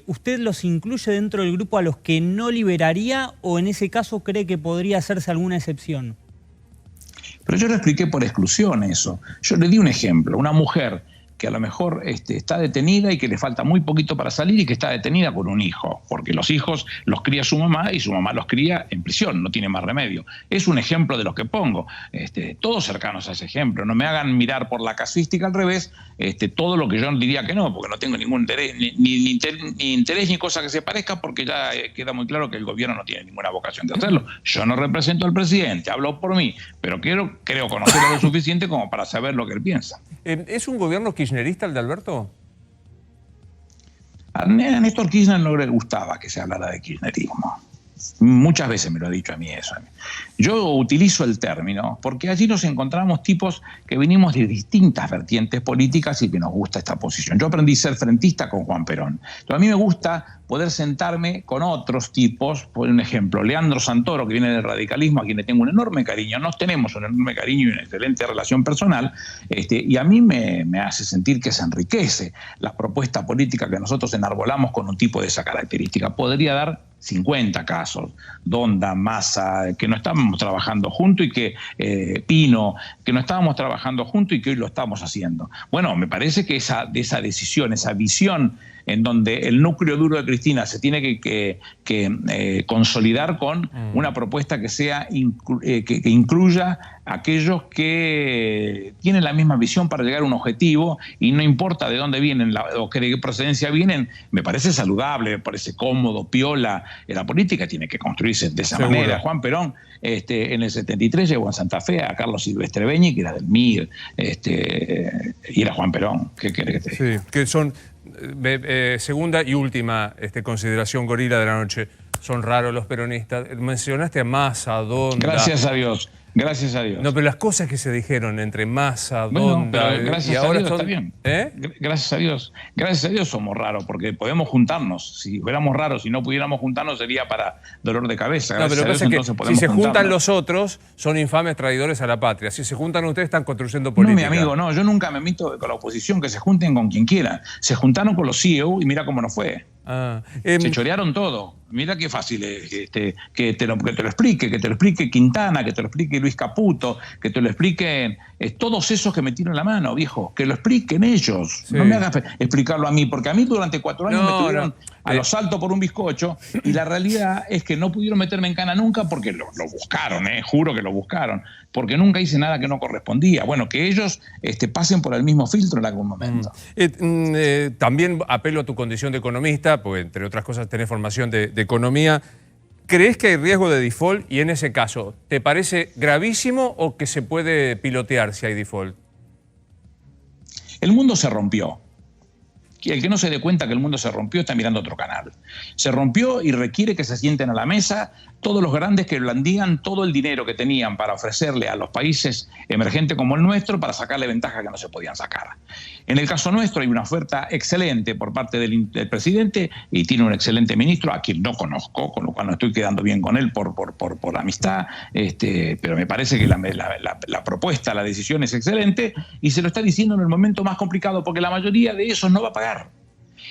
¿Usted los incluye dentro del grupo a los que no liberaría o en ese caso cree que podría hacerse alguna excepción? Pero yo le expliqué por exclusión eso. Yo le di un ejemplo, una mujer que a lo mejor está detenida y que le falta muy poquito para salir y que está detenida con un hijo, porque los hijos los cría su mamá y su mamá los cría en prisión, no tiene más remedio. Es un ejemplo de los que pongo, todos cercanos a ese ejemplo. No me hagan mirar por la casuística al revés, todo lo que yo diría que no, porque no tengo ningún interés, ni interés ni cosa que se parezca, porque ya queda muy claro que el gobierno no tiene ninguna vocación de hacerlo. Yo no represento al presidente, hablo por mí, pero creo conocerlo lo suficiente como para saber lo que él piensa. ¿Es un gobierno kirchnerista el de Alberto? A Néstor Kirchner no le gustaba que se hablara de kirchnerismo. Muchas veces me lo ha dicho a mí eso. Yo utilizo el término porque allí nos encontramos tipos que venimos de distintas vertientes políticas y que nos gusta esta posición. Yo aprendí a ser frentista con Juan Perón. Entonces, a mí me gusta poder sentarme con otros tipos, por un ejemplo, Leandro Santoro, que viene del radicalismo, a quien le tengo un enorme cariño. Nos tenemos un enorme cariño y una excelente relación personal, y a mí me hace sentir que se enriquece la propuesta política que nosotros enarbolamos con un tipo de esa característica. Podría dar 50 casos, Donda, Massa, que no estábamos trabajando juntos y que Pino, que no estábamos trabajando juntos y que hoy lo estamos haciendo. Bueno, me parece que esa decisión, esa visión en donde el núcleo duro de Cristina se tiene que consolidar con una propuesta que sea que incluya a aquellos que tienen la misma visión para llegar a un objetivo, y no importa de dónde vienen o de qué procedencia vienen. Me parece saludable, me parece cómodo, piola. La política tiene que construirse de esa manera. Juan Perón en el 73 llegó a Santa Fe a Carlos Silvestre Beñi, que era del MIR, y era Juan Perón. ¿Qué querés que te diga? Sí, que son segunda y última consideración, Gorila, de la noche. Son raros los peronistas. Mencionaste a Massa, Donda. Gracias a Dios. Gracias a Dios. No, pero las cosas que se dijeron entre Massa, Donda, gracias y ahora a Dios, son... está bien. ¿Eh? Gracias a Dios. Gracias a Dios somos raros, porque podemos juntarnos. Si fuéramos raros y no pudiéramos juntarnos, sería para dolor de cabeza. No, pero lo que pasa es que si se juntan juntarnos. los otros, son infames traidores a la patria. Si se juntan ustedes, están construyendo política. No, mi amigo, no. Yo nunca me meto con la oposición, que se junten con quien quieran. Se juntaron con los CEO y mira cómo nos fue. Se chorearon todo. Mira qué fácil es que te lo explique Quintana, que te lo explique Luis Caputo, que te lo expliquen todos esos que metieron la mano, viejo, que lo expliquen ellos. Sí. No me hagas explicarlo a mí, porque a mí durante 4 años me tuvieron a los saltos por un bizcocho, y la realidad es que no pudieron meterme en cana nunca porque lo buscaron, juro que lo buscaron, porque nunca hice nada que no correspondía. Bueno, que ellos pasen por el mismo filtro en algún momento. También apelo a tu condición de economista, porque entre otras cosas tenés formación de economía. ¿Crees que hay riesgo de default? Y en ese caso, ¿te parece gravísimo o que se puede pilotear si hay default? El mundo se rompió. El que no se dé cuenta que el mundo se rompió está mirando otro canal. Se rompió y requiere que se sienten a la mesa todos los grandes que blandían todo el dinero que tenían para ofrecerle a los países emergentes como el nuestro para sacarle ventaja que no se podían sacar. En el caso nuestro hay una oferta excelente por parte del presidente, y tiene un excelente ministro a quien no conozco, con lo cual no estoy quedando bien con él por amistad, pero me parece que la propuesta, la decisión es excelente, y se lo está diciendo en el momento más complicado, porque la mayoría de esos no va a pagar.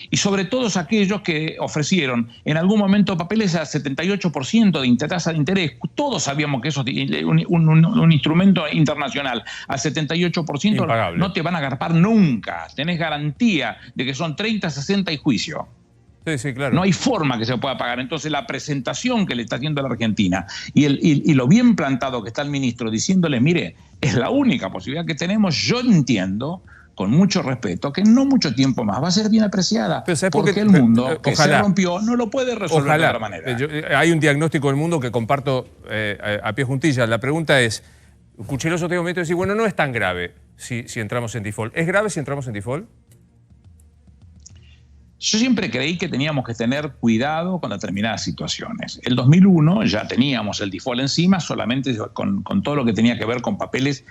Y sobre todo aquellos que ofrecieron en algún momento papeles a 78% de tasa de interés. Todos sabíamos que eso es un instrumento internacional. A 78% impagable. No te van a agarpar nunca. Tenés garantía de que son 30, 60 y juicio. Sí, sí, claro. No hay forma que se pueda pagar. Entonces la presentación que le está haciendo a la Argentina y lo bien plantado que está el ministro diciéndole, mire, es la única posibilidad que tenemos, yo entiendo, con mucho respeto, que no mucho tiempo más va a ser bien apreciada, porque el mundo que se rompió no lo puede resolver de otra manera. Hay un diagnóstico del mundo que comparto a pie juntillas. La pregunta es, escuché los otros momentos decir, bueno, no es tan grave si entramos en default. ¿Es grave si entramos en default? Yo siempre creí que teníamos que tener cuidado con determinadas situaciones. El 2001 ya teníamos el default encima, solamente con todo lo que tenía que ver con papeles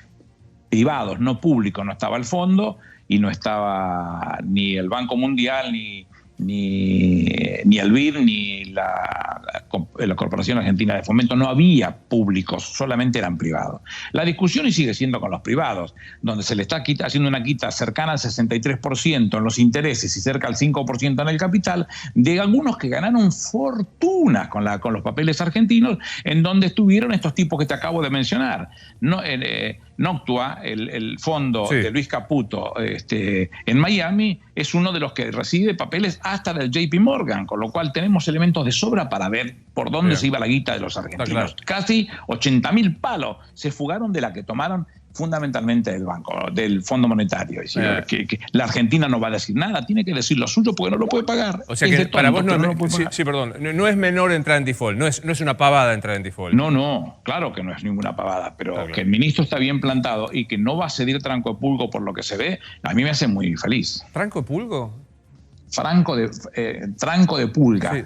privados, no públicos. No estaba el fondo y no estaba ni el Banco Mundial, ni el BID, ni la Corporación Argentina de Fomento. No había públicos, solamente eran privados. La discusión y sigue siendo con los privados, donde se le está haciendo una quita cercana al 63% en los intereses y cerca al 5% en el capital, de algunos que ganaron fortunas con los papeles argentinos, en donde estuvieron estos tipos que te acabo de mencionar. Noctua, el fondo de Luis Caputo en Miami, es uno de los que recibe papeles hasta del JP Morgan, con lo cual tenemos elementos de sobra para ver por dónde se iba la guita de los argentinos. Casi 80.000 palos se fugaron de la que tomaron fundamentalmente del Fondo Monetario. Que la Argentina no va a decir nada, tiene que decir lo suyo porque no lo puede pagar. O sea que para vos no es menor entrar en default, no es una pavada entrar en default. No, claro que no es ninguna pavada, pero que el ministro está bien plantado y que no va a ceder tranco de pulgo por lo que se ve, a mí me hace muy feliz. ¿Tranco de pulgo? Tranco de pulga. Sí.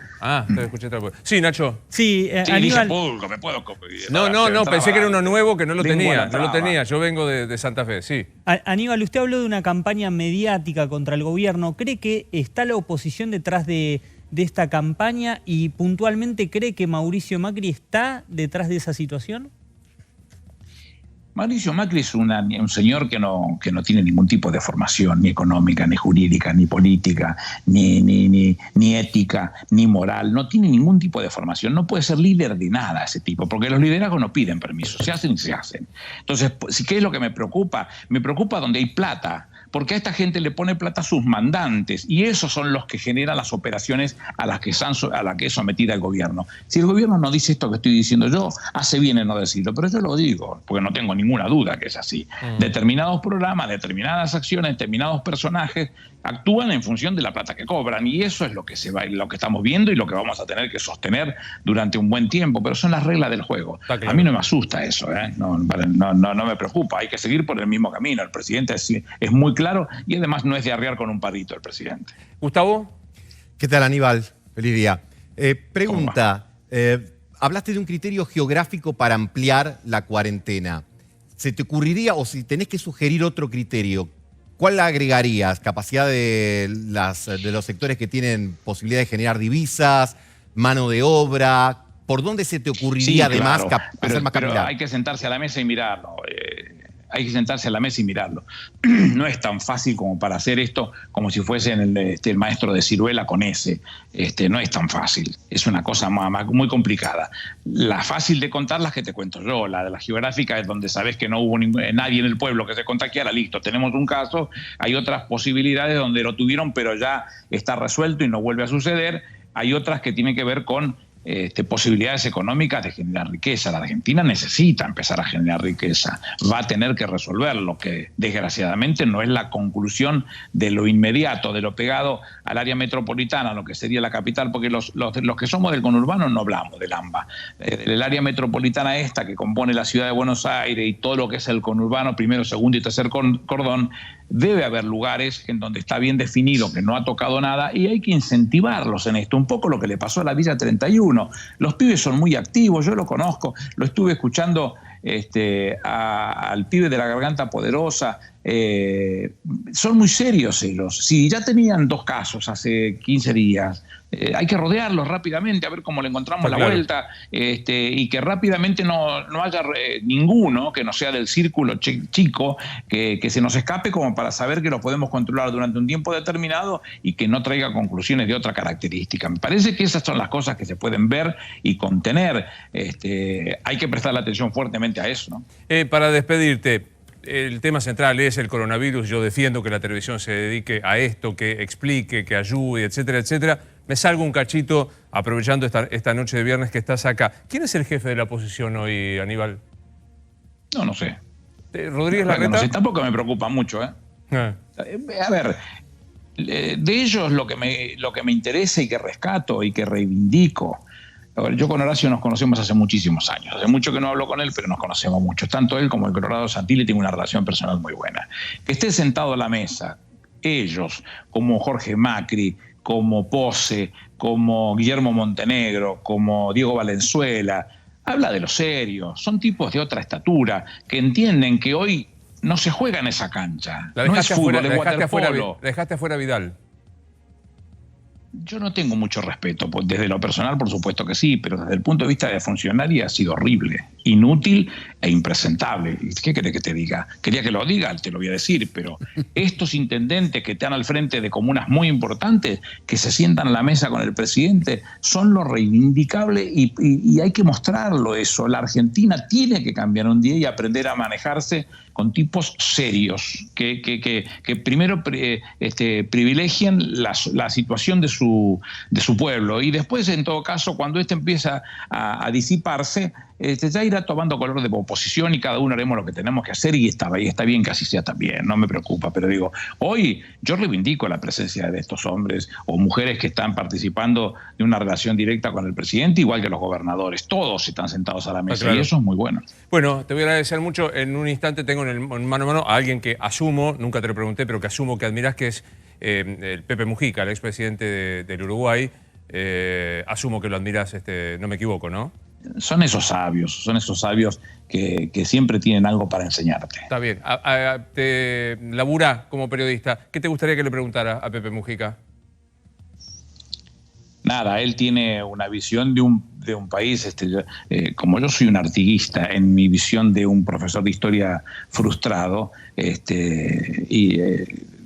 Te escuché tranco. Sí, Nacho. Sí, Aníbal. Pulgo, me puedo No, pensé que era uno nuevo que no lo tenía. Yo vengo de Santa Fe, sí. Aníbal, usted habló de una campaña mediática contra el gobierno. ¿Cree que está la oposición detrás de esta campaña y puntualmente cree que Mauricio Macri está detrás de esa situación? Mauricio Macri es un señor que no tiene ningún tipo de formación, ni económica, ni jurídica, ni política, ni ética, ni moral. No tiene ningún tipo de formación. No puede ser líder de nada ese tipo, porque los liderazgos no piden permiso, se hacen y se hacen. Entonces, ¿qué es lo que me preocupa? Me preocupa donde hay plata, porque a esta gente le pone plata a sus mandantes y esos son los que generan las operaciones a las que es sometida el gobierno. Si el gobierno no dice esto que estoy diciendo yo, hace bien en no decirlo, pero yo lo digo, porque no tengo ninguna duda que es así. Determinados programas, determinadas acciones, determinados personajes actúan en función de la plata que cobran y eso es lo que lo que estamos viendo y lo que vamos a tener que sostener durante un buen tiempo, pero son las reglas del juego. Claro. A mí no me asusta eso, no me preocupa, hay que seguir por el mismo camino. El presidente es muy claro y además no es de arriar con un palito el presidente. Gustavo. ¿Qué tal, Aníbal? Feliz día. Pregunta, hablaste de un criterio geográfico para ampliar la cuarentena. ¿Se te ocurriría, o si tenés que sugerir otro criterio, cuál agregarías? ¿Capacidad de los sectores que tienen posibilidad de generar divisas, mano de obra? ¿Por dónde se te ocurriría además hacer más capital? Pero hay que sentarse a la mesa y mirarlo. No es tan fácil como para hacer esto como si fuese el maestro de ciruela con ese. No es tan fácil. Es una cosa muy complicada. La fácil de contar, las que te cuento yo. La de la geográfica es donde sabes que no hubo nadie en el pueblo que se contagiara. Listo, tenemos un caso. Hay otras posibilidades donde lo tuvieron, pero ya está resuelto y no vuelve a suceder. Hay otras que tienen que ver con posibilidades económicas de generar riqueza. La Argentina necesita empezar a generar riqueza, va a tener que resolver lo que desgraciadamente no es la conclusión de lo inmediato, de lo pegado al área metropolitana, lo que sería la capital, porque los que somos del conurbano no hablamos del AMBA. El área metropolitana esta que compone la ciudad de Buenos Aires y todo lo que es el conurbano, primero, segundo y tercer cordón, debe haber lugares en donde está bien definido que no ha tocado nada y hay que incentivarlos en esto. Un poco lo que le pasó a la Villa 31. Los pibes son muy activos, yo lo conozco, lo estuve escuchando al pibe de la Garganta Poderosa. Son muy serios ellos. Si ya tenían 2 casos hace 15 días, hay que rodearlos rápidamente a ver cómo le encontramos la vuelta y que rápidamente no haya ninguno que no sea del círculo chico que se nos escape, como para saber que lo podemos controlar durante un tiempo determinado y que no traiga conclusiones de otra característica. Me parece que esas son las cosas que se pueden ver y contener. Hay que prestarle atención fuertemente a eso, ¿no? Para despedirte, el tema central es el coronavirus. Yo defiendo que la televisión se dedique a esto, que explique, que ayude, etcétera, etcétera. Me salgo un cachito aprovechando esta noche de viernes que estás acá. ¿Quién es el jefe de la oposición hoy, Aníbal? No sé. ¿Rodríguez Larreta? No sé, tampoco me preocupa mucho, A ver, de ellos lo que me interesa y que rescato y que reivindico. Yo con Horacio nos conocemos hace muchísimos años. Hace mucho que no hablo con él, pero nos conocemos mucho. Tanto él como el Colorado Santilli tienen una relación personal muy buena. Que esté sentado a la mesa, ellos, como Jorge Macri, como Pose, como Guillermo Montenegro, como Diego Valenzuela, habla de lo serio. Son tipos de otra estatura que entienden que hoy no se juega en esa cancha. No es fútbol, es waterpolo. Dejaste afuera a Vidal. Yo no tengo mucho respeto, desde lo personal por supuesto que sí, pero desde el punto de vista de funcionaria ha sido horrible, inútil e impresentable. ¿Qué querés que te diga? Quería que lo diga, te lo voy a decir, pero estos intendentes que están al frente de comunas muy importantes, que se sientan a la mesa con el presidente, son lo reivindicable y hay que mostrarlo eso. La Argentina tiene que cambiar un día y aprender a manejarse con tipos serios, que primero privilegien la situación de su pueblo y después, en todo caso, cuando empieza a disiparse, ya irá tomando color de oposición y cada uno haremos lo que tenemos que hacer y está bien que así sea también, no me preocupa, pero digo, hoy yo reivindico la presencia de estos hombres o mujeres que están participando de una relación directa con el presidente, igual que los gobernadores, todos están sentados a la mesa, claro. Y eso es muy bueno. Bueno, te voy a agradecer mucho. En un instante tengo en mano a mano a alguien que asumo, nunca te lo pregunté, pero que asumo que admirás, que es el Pepe Mujica, el expresidente del Uruguay. Asumo que lo admirás, no me equivoco, ¿no? Son esos sabios que siempre tienen algo para enseñarte. Está bien. Te laburás como periodista. ¿Qué te gustaría que le preguntara a Pepe Mujica? Nada, él tiene una visión de un país, como yo soy un artiguista, en mi visión de un profesor de historia frustrado,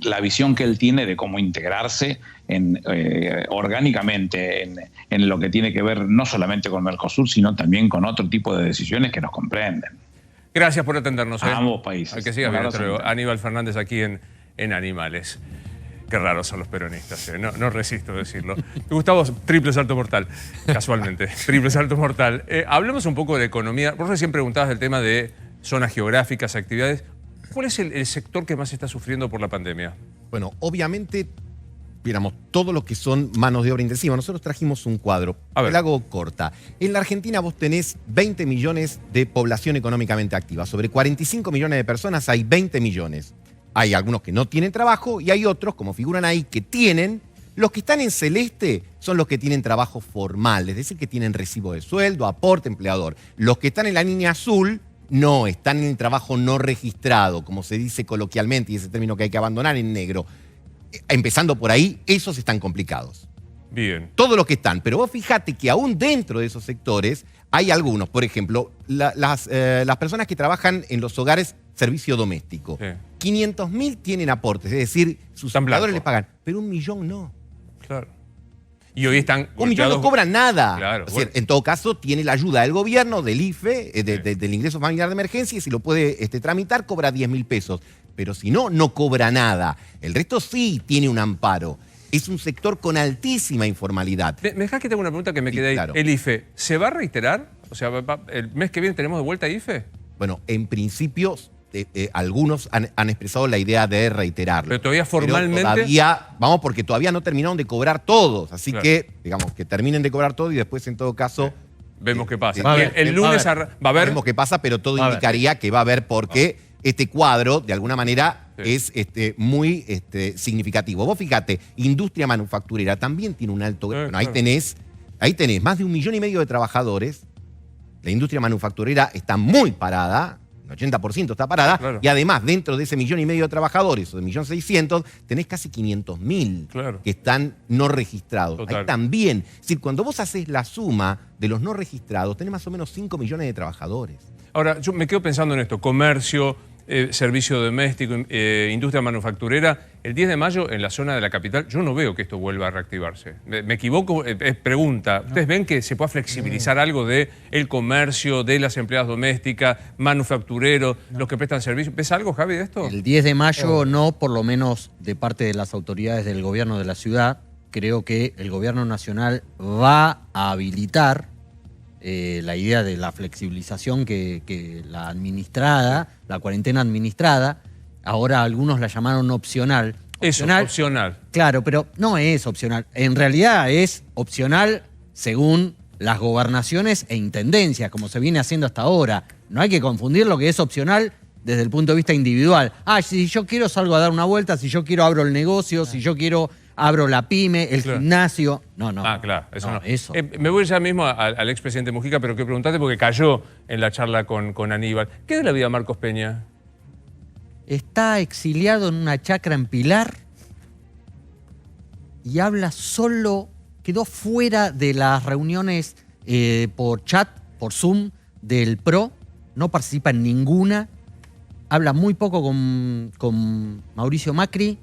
la visión que él tiene de cómo integrarse orgánicamente en lo que tiene que ver no solamente con Mercosur, sino también con otro tipo de decisiones que nos comprenden. Gracias por atendernos. A ambos países. Al que sigas bien. Aníbal Fernández aquí en en animales. Qué raros son los peronistas, no resisto decirlo. Gustavo, triple salto mortal, casualmente, triple salto mortal. Hablemos un poco de economía. Vos recién preguntabas del tema de zonas geográficas, actividades. ¿Cuál es el sector que más está sufriendo por la pandemia? Bueno, obviamente, viéramos, todo lo que son manos de obra intensiva. Nosotros trajimos un cuadro, el hago corta. En la Argentina vos tenés 20 millones de población económicamente activa. Sobre 45 millones de personas hay 20 millones. Hay algunos que no tienen trabajo y hay otros, como figuran ahí, que tienen. Los que están en celeste son los que tienen trabajo formal, es decir, que tienen recibo de sueldo, aporte, empleador. Los que están en la línea azul no, están en el trabajo no registrado, como se dice coloquialmente, y ese término que hay que abandonar, en negro. Empezando por ahí, esos están complicados. Bien. Todos los que están. Pero vos fíjate que aún dentro de esos sectores hay algunos, por ejemplo, las personas que trabajan en los hogares servicio doméstico. Sí. 500.000 tienen aportes, es decir, sus empleadores les pagan, pero 1 millón no. Claro. Y hoy están... 1 millón no cobran nada. Claro, es decir, en todo caso, tiene la ayuda del gobierno, del IFE, del ingreso familiar de emergencia, y si lo puede tramitar, cobra 10.000 pesos. Pero si no, no cobra nada. El resto sí tiene un amparo. Es un sector con altísima informalidad. ¿Me dejás que tenga una pregunta que me quedé ahí? Claro. ¿El IFE se va a reiterar? O sea, ¿el mes que viene tenemos de vuelta IFE? Bueno, en principio... algunos han expresado la idea de reiterarlo. Pero todavía formalmente... Pero todavía, vamos, porque todavía no terminaron de cobrar todos. Así que, digamos, que terminen de cobrar todo y después, en todo caso... Vemos qué pasa. El lunes va a haber... Vemos qué pasa, pero todo indicaría que va a haber, porque este cuadro, de alguna manera, es muy significativo. Vos fíjate, industria manufacturera también tiene un alto... Bueno, ahí tenés más de 1,5 millones de trabajadores. La industria manufacturera está muy parada. El 80% está parada, y además dentro de ese 1,5 millones de trabajadores, o de 1.600.000, tenés casi 500.000 que están no registrados. Ahí también, es decir, cuando vos haces la suma de los no registrados, tenés más o menos 5 millones de trabajadores. Ahora, yo me quedo pensando en esto, comercio, servicio doméstico, industria manufacturera. El 10 de mayo, en la zona de la capital, yo no veo que esto vuelva a reactivarse. ¿Me equivoco? Pregunta. ¿Ustedes ven que se pueda flexibilizar algo del comercio, de las empleadas domésticas, manufactureros, los que prestan servicio? ¿Ves algo, Javi, de esto? El 10 de mayo no, por lo menos de parte de las autoridades del gobierno de la ciudad. Creo que el gobierno nacional va a habilitar la idea de la flexibilización que la cuarentena administrada, ahora algunos la llamaron opcional. Eso, opcional. Claro, pero no es opcional. En realidad es opcional según las gobernaciones e intendencias, como se viene haciendo hasta ahora. No hay que confundir lo que es opcional desde el punto de vista individual. Si yo quiero salgo a dar una vuelta, si yo quiero abro el negocio, si yo quiero abro la pyme, el gimnasio. No. Claro, eso no. Eso. Me voy ya mismo al expresidente Mujica, pero que preguntaste porque cayó en la charla con Aníbal. ¿Qué es de la vida de Marcos Peña? Está exiliado en una chacra en Pilar y habla solo, quedó fuera de las reuniones por chat, por Zoom del PRO, no participa en ninguna, habla muy poco con Mauricio Macri,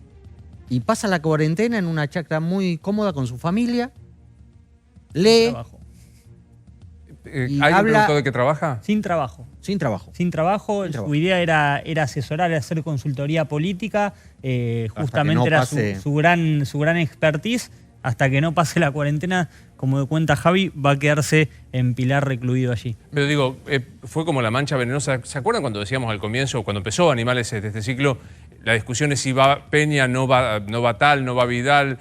y pasa la cuarentena en una chacra muy cómoda con su familia, lee. ¿Alguien preguntó de qué trabaja? Sin trabajo. Sin trabajo. Sin trabajo. Su idea era asesorar, era hacer consultoría política. Justamente era su gran expertise. Hasta que no pase la cuarentena, como cuenta Javi, va a quedarse en Pilar recluido allí. Pero digo, fue como la mancha venenosa. ¿Se acuerdan cuando decíamos al comienzo, cuando empezó Animales de este ciclo, la discusión es si va Peña, no va tal, no va Vidal?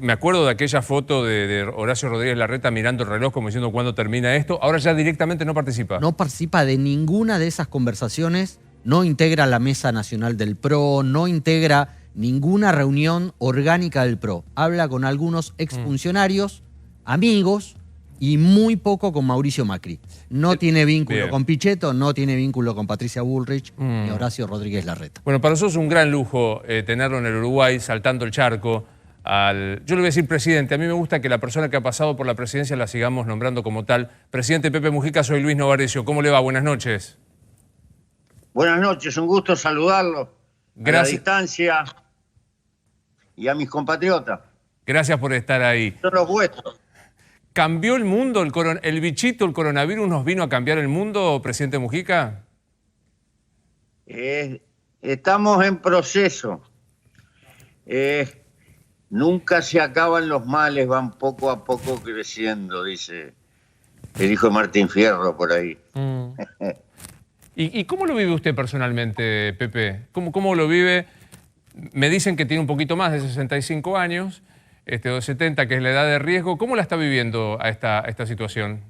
Me acuerdo de aquella foto de Horacio Rodríguez Larreta mirando el reloj como diciendo ¿cuándo termina esto? Ahora ya directamente no participa. No participa de ninguna de esas conversaciones, no integra la Mesa Nacional del PRO, no integra ninguna reunión orgánica del PRO. Habla con algunos exfuncionarios, amigos, y muy poco con Mauricio Macri. No tiene vínculo con Pichetto, no tiene vínculo con Patricia Bullrich ni Horacio Rodríguez Larreta. Bueno, para nosotros es un gran lujo tenerlo en el Uruguay, saltando el charco. Yo le voy a decir presidente. A mí me gusta que la persona que ha pasado por la presidencia la sigamos nombrando como tal. Presidente Pepe Mujica, soy Luis Novarecio. ¿Cómo le va? Buenas noches. Buenas noches, un gusto saludarlo. Gracias. A la distancia y a mis compatriotas. Gracias por estar ahí. Son los vuestros. ¿Cambió el mundo? ¿El bichito, el coronavirus nos vino a cambiar el mundo, presidente Mujica? Estamos en proceso. Nunca se acaban los males, van poco a poco creciendo, dice el hijo de Martín Fierro por ahí. ¿Y cómo lo vive usted personalmente, Pepe? ¿Cómo lo vive? Me dicen que tiene un poquito más de 65 años, o 70, que es la edad de riesgo. ¿Cómo la está viviendo a esta situación?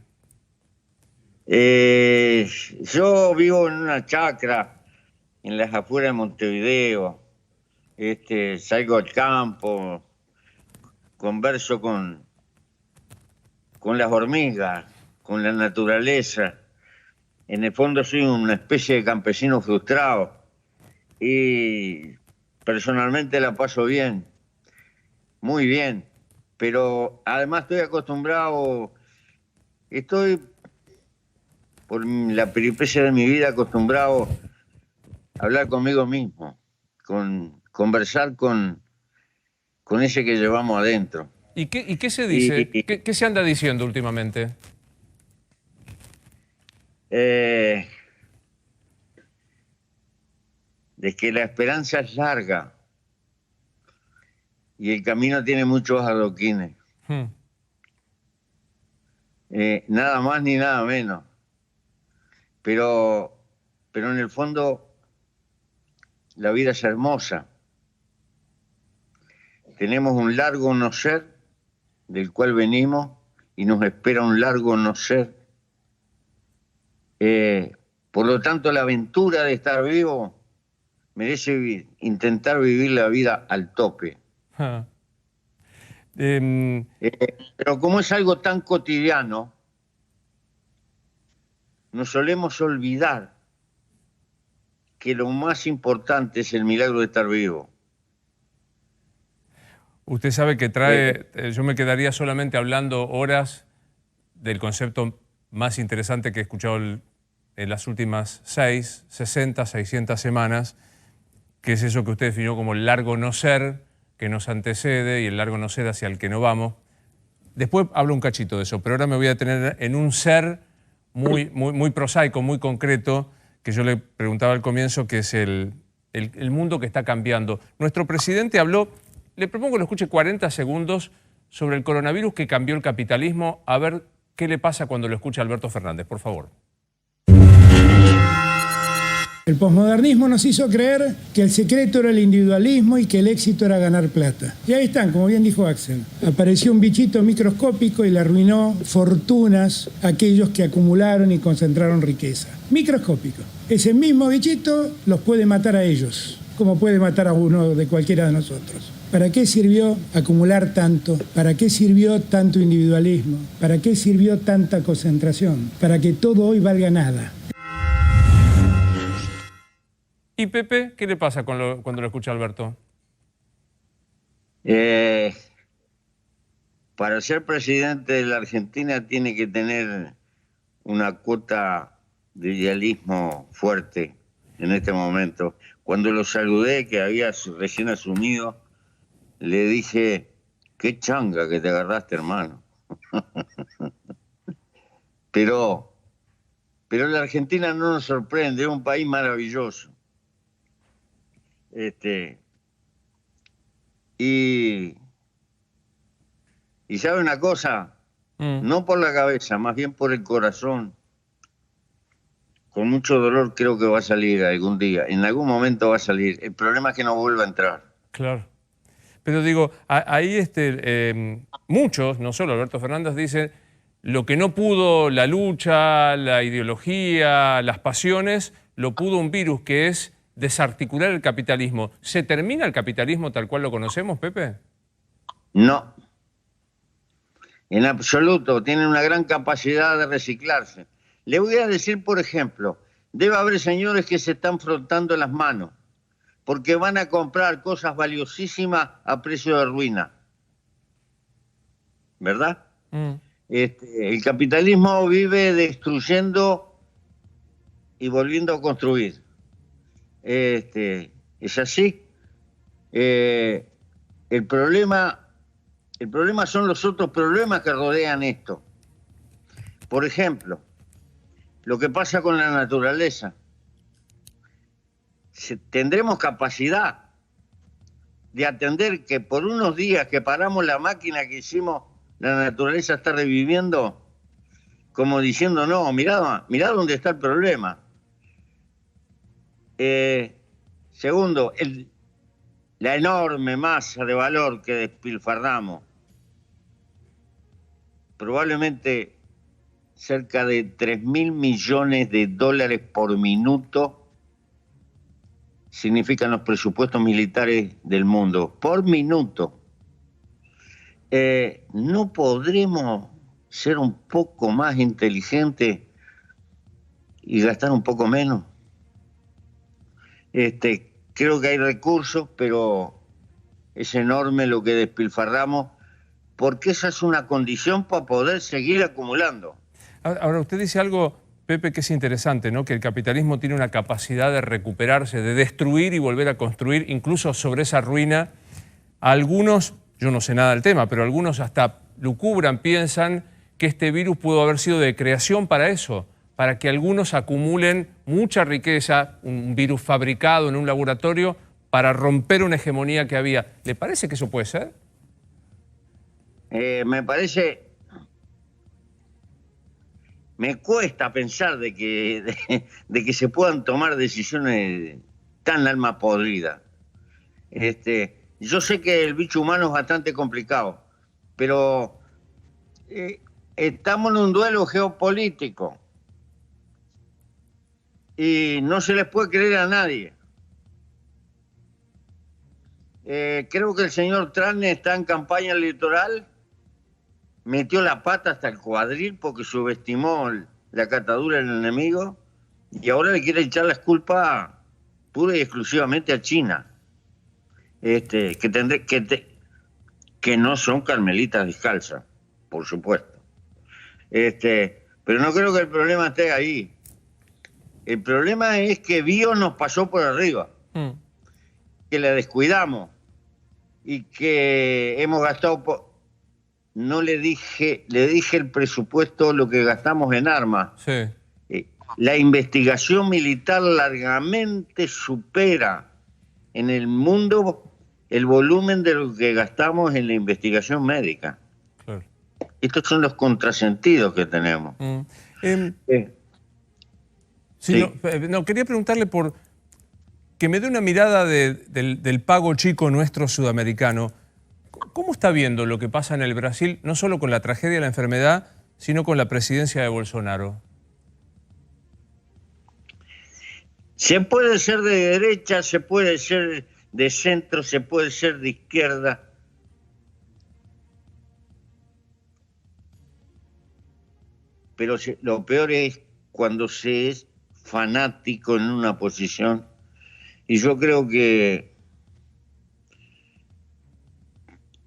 Yo vivo en una chacra en las afueras de Montevideo. Salgo al campo, converso con las hormigas, con la naturaleza. En el fondo soy una especie de campesino frustrado y personalmente la paso bien, muy bien, pero además estoy por la peripecia de mi vida acostumbrado a hablar conmigo mismo, conversar con ese que llevamos adentro. ¿Y qué se dice? ¿Qué se anda diciendo últimamente? De que la esperanza es larga y el camino tiene muchos adoquines. Nada más ni nada menos. Pero en el fondo la vida es hermosa. Tenemos un largo no ser del cual venimos y nos espera un largo no ser. Por lo tanto, la aventura de estar vivo merece intentar vivir la vida al tope. Pero como es algo tan cotidiano, nos solemos olvidar que lo más importante es el milagro de estar vivo. Usted sabe que yo me quedaría solamente hablando horas del concepto más interesante que he escuchado en las últimas 60, 600 semanas, que es eso que usted definió como el largo no ser que nos antecede y el largo no ser hacia el que no vamos. Después hablo un cachito de eso, pero ahora me voy a detener en un ser muy prosaico, muy concreto, que yo le preguntaba al comienzo, que es el mundo que está cambiando. Nuestro presidente habló, le propongo que lo escuche 40 segundos, sobre el coronavirus que cambió el capitalismo. A ver qué le pasa cuando lo escucha Alberto Fernández, por favor. El posmodernismo nos hizo creer que el secreto era el individualismo y que el éxito era ganar plata. Y ahí están, como bien dijo Axel. Apareció un bichito microscópico y le arruinó fortunas a aquellos que acumularon y concentraron riqueza. Microscópico. Ese mismo bichito los puede matar a ellos, como puede matar a uno de cualquiera de nosotros. ¿Para qué sirvió acumular tanto? ¿Para qué sirvió tanto individualismo? ¿Para qué sirvió tanta concentración? Para que todo hoy valga nada. ¿Y Pepe, qué le pasa cuando lo escucha Alberto? Para ser presidente de la Argentina tiene que tener una cuota de idealismo fuerte en este momento. Cuando lo saludé, que había recién asumido, le dije, qué changa que te agarraste, hermano. Pero la Argentina no nos sorprende, es un país maravilloso. Y sabe una cosa, no por la cabeza, más bien por el corazón. Con mucho dolor creo que va a salir algún día, en algún momento va a salir. El problema es que no vuelva a entrar. Claro. Pero digo, ahí muchos, no solo Alberto Fernández, dicen lo que no pudo la lucha, la ideología, las pasiones, lo pudo un virus, que es desarticular el capitalismo. ¿Se termina el capitalismo tal cual lo conocemos, Pepe? No. En absoluto. Tienen una gran capacidad de reciclarse. Le voy a decir, por ejemplo, debe haber señores que se están frotando las manos porque van a comprar cosas valiosísimas a precio de ruina. ¿Verdad? El capitalismo vive destruyendo y volviendo a construir. Es así. El problema son los otros problemas que rodean esto. Por ejemplo, lo que pasa con la naturaleza. Tendremos capacidad de atender que por unos días que paramos la máquina que hicimos, la naturaleza está reviviendo, como diciendo, no, mirá dónde está el problema. Segundo, la enorme masa de valor que despilfarramos. Probablemente cerca de 3.000 millones de dólares por minuto significan los presupuestos militares del mundo, por minuto. ¿No podremos ser un poco más inteligentes y gastar un poco menos? Creo que hay recursos, pero es enorme lo que despilfarramos, porque esa es una condición para poder seguir acumulando. Ahora, usted dice algo, Pepe, que es interesante, ¿no? Que el capitalismo tiene una capacidad de recuperarse, de destruir y volver a construir, incluso sobre esa ruina. Algunos, yo no sé nada del tema, pero algunos hasta lucubran, piensan que este virus pudo haber sido de creación para eso, para que algunos acumulen mucha riqueza, un virus fabricado en un laboratorio, para romper una hegemonía que había. ¿Le parece que eso puede ser? Me parece... Me cuesta pensar de que se puedan tomar decisiones tan alma podrida. Yo sé que el bicho humano es bastante complicado, pero estamos en un duelo geopolítico y no se les puede creer a nadie. Creo que el señor Trump está en campaña electoral, metió la pata hasta el cuadril porque subestimó la catadura del enemigo y ahora le quiere echar las culpas pura y exclusivamente a China, que no son carmelitas descalzas, por supuesto. Pero no creo que el problema esté ahí. El problema es que Bio nos pasó por arriba, que la descuidamos y que hemos gastado... No le dije el presupuesto, lo que gastamos en armas. Sí. La investigación militar largamente supera en el mundo el volumen de lo que gastamos en la investigación médica. Claro. Estos son los contrasentidos que tenemos. Sí. No, quería preguntarle por que me dé una mirada del pago chico nuestro sudamericano. ¿Cómo está viendo lo que pasa en el Brasil, no solo con la tragedia de la enfermedad, sino con la presidencia de Bolsonaro? Se puede ser de derecha, se puede ser de centro, se puede ser de izquierda. Pero lo peor es cuando se es fanático en una posición. Y yo creo que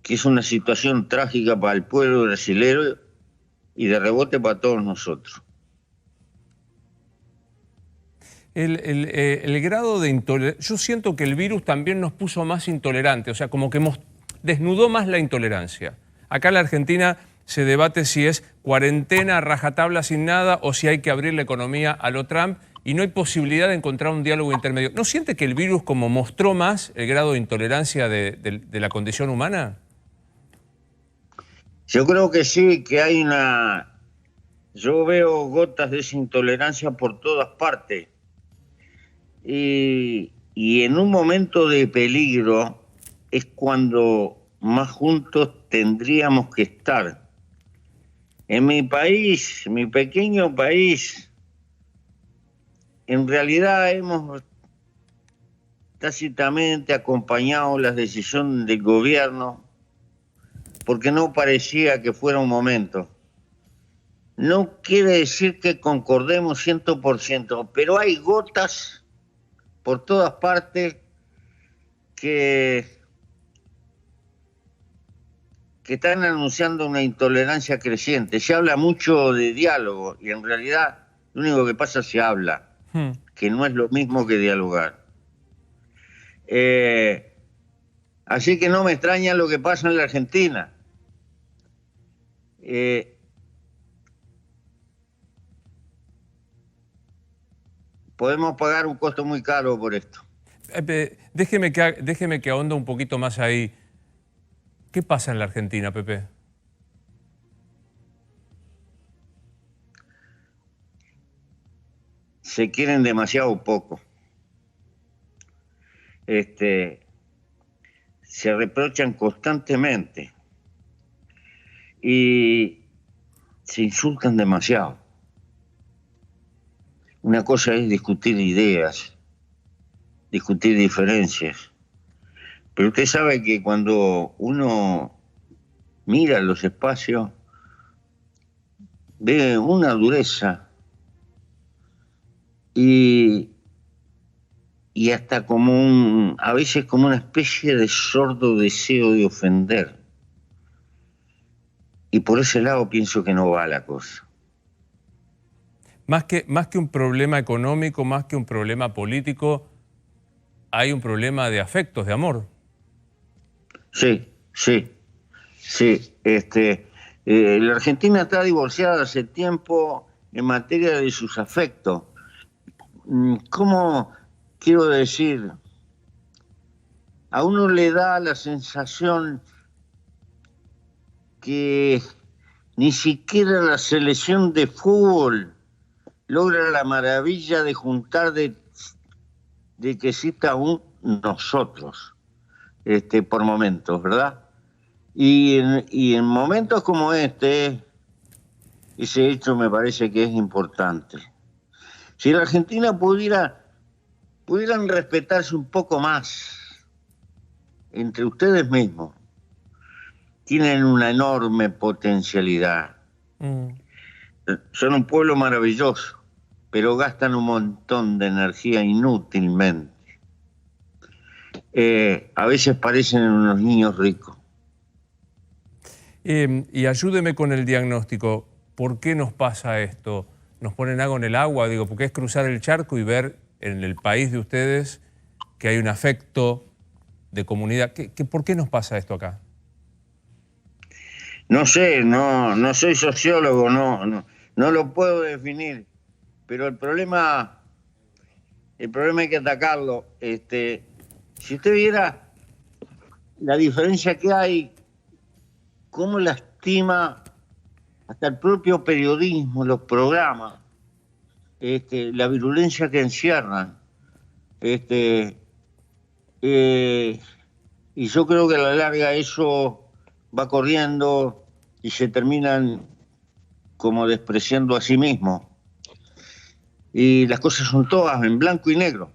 es una situación trágica para el pueblo brasileño y de rebote para todos nosotros. El grado de intolerancia... Yo siento que el virus también nos puso más intolerantes, o sea, como que desnudó más la intolerancia. Acá en la Argentina se debate si es cuarentena, rajatabla sin nada, o si hay que abrir la economía a lo Trump, y no hay posibilidad de encontrar un diálogo intermedio. ¿No siente que el virus como mostró más el grado de intolerancia de la condición humana? Yo creo que sí, que hay una... Yo veo gotas de esa intolerancia por todas partes. Y en un momento de peligro es cuando más juntos tendríamos que estar. En mi país, mi pequeño país, en realidad hemos tácitamente acompañado las decisiones del gobierno porque no parecía que fuera un momento. No quiere decir que concordemos 100%, pero hay gotas por todas partes que están anunciando una intolerancia creciente. Se habla mucho de diálogo y en realidad lo único que pasa es que se habla, que no es lo mismo que dialogar. Así que no me extraña lo que pasa en la Argentina. Podemos pagar un costo muy caro por esto. Déjeme que ahonda un poquito más ahí. ¿Qué pasa en la Argentina, Pepe? Se quieren demasiado poco. Se reprochan constantemente y se insultan demasiado. Una cosa es discutir ideas, discutir diferencias, pero usted sabe que cuando uno mira los espacios, ve una dureza y hasta como a veces como una especie de sordo deseo de ofender. Y por ese lado pienso que no va la cosa. Más que un problema económico, más que un problema político, hay un problema de afectos, de amor. Sí. La Argentina está divorciada hace tiempo en materia de sus afectos. ¿Cómo quiero decir? A uno le da la sensación que ni siquiera la selección de fútbol logra la maravilla de juntar de que exista un nosotros, por momentos, ¿verdad? Y en momentos como ese hecho me parece que es importante. Si la Argentina pudieran respetarse un poco más entre ustedes mismos, tienen una enorme potencialidad. Son un pueblo maravilloso, pero gastan un montón de energía inútilmente. A veces parecen unos niños ricos. Y ayúdeme con el diagnóstico. ¿Por qué nos pasa esto? ¿Nos ponen algo en el agua? Digo, porque es cruzar el charco y ver en el país de ustedes que hay un afecto de comunidad. ¿Por qué nos pasa esto acá? No sé, no soy sociólogo, no lo puedo definir, pero el problema hay que atacarlo. Si usted viera la diferencia que hay, cómo lastima hasta el propio periodismo, los programas, la virulencia que encierran. Y yo creo que a la larga eso va corriendo y se terminan como despreciando a sí mismos. Y las cosas son todas en blanco y negro.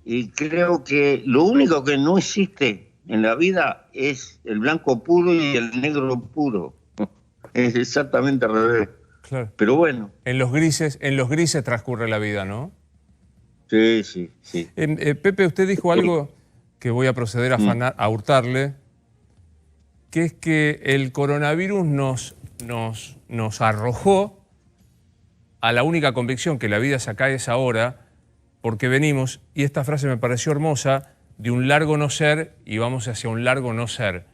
Y creo que lo único que no existe en la vida es el blanco puro y el negro puro. Es exactamente al revés. Claro. Pero bueno. En los grises transcurre la vida, ¿no? Sí. Pepe, usted dijo algo que voy a proceder a hurtarle, que es que el coronavirus nos arrojó a la única convicción que la vida se acá es ahora, porque venimos, y esta frase me pareció hermosa, de un largo no ser y vamos hacia un largo no ser.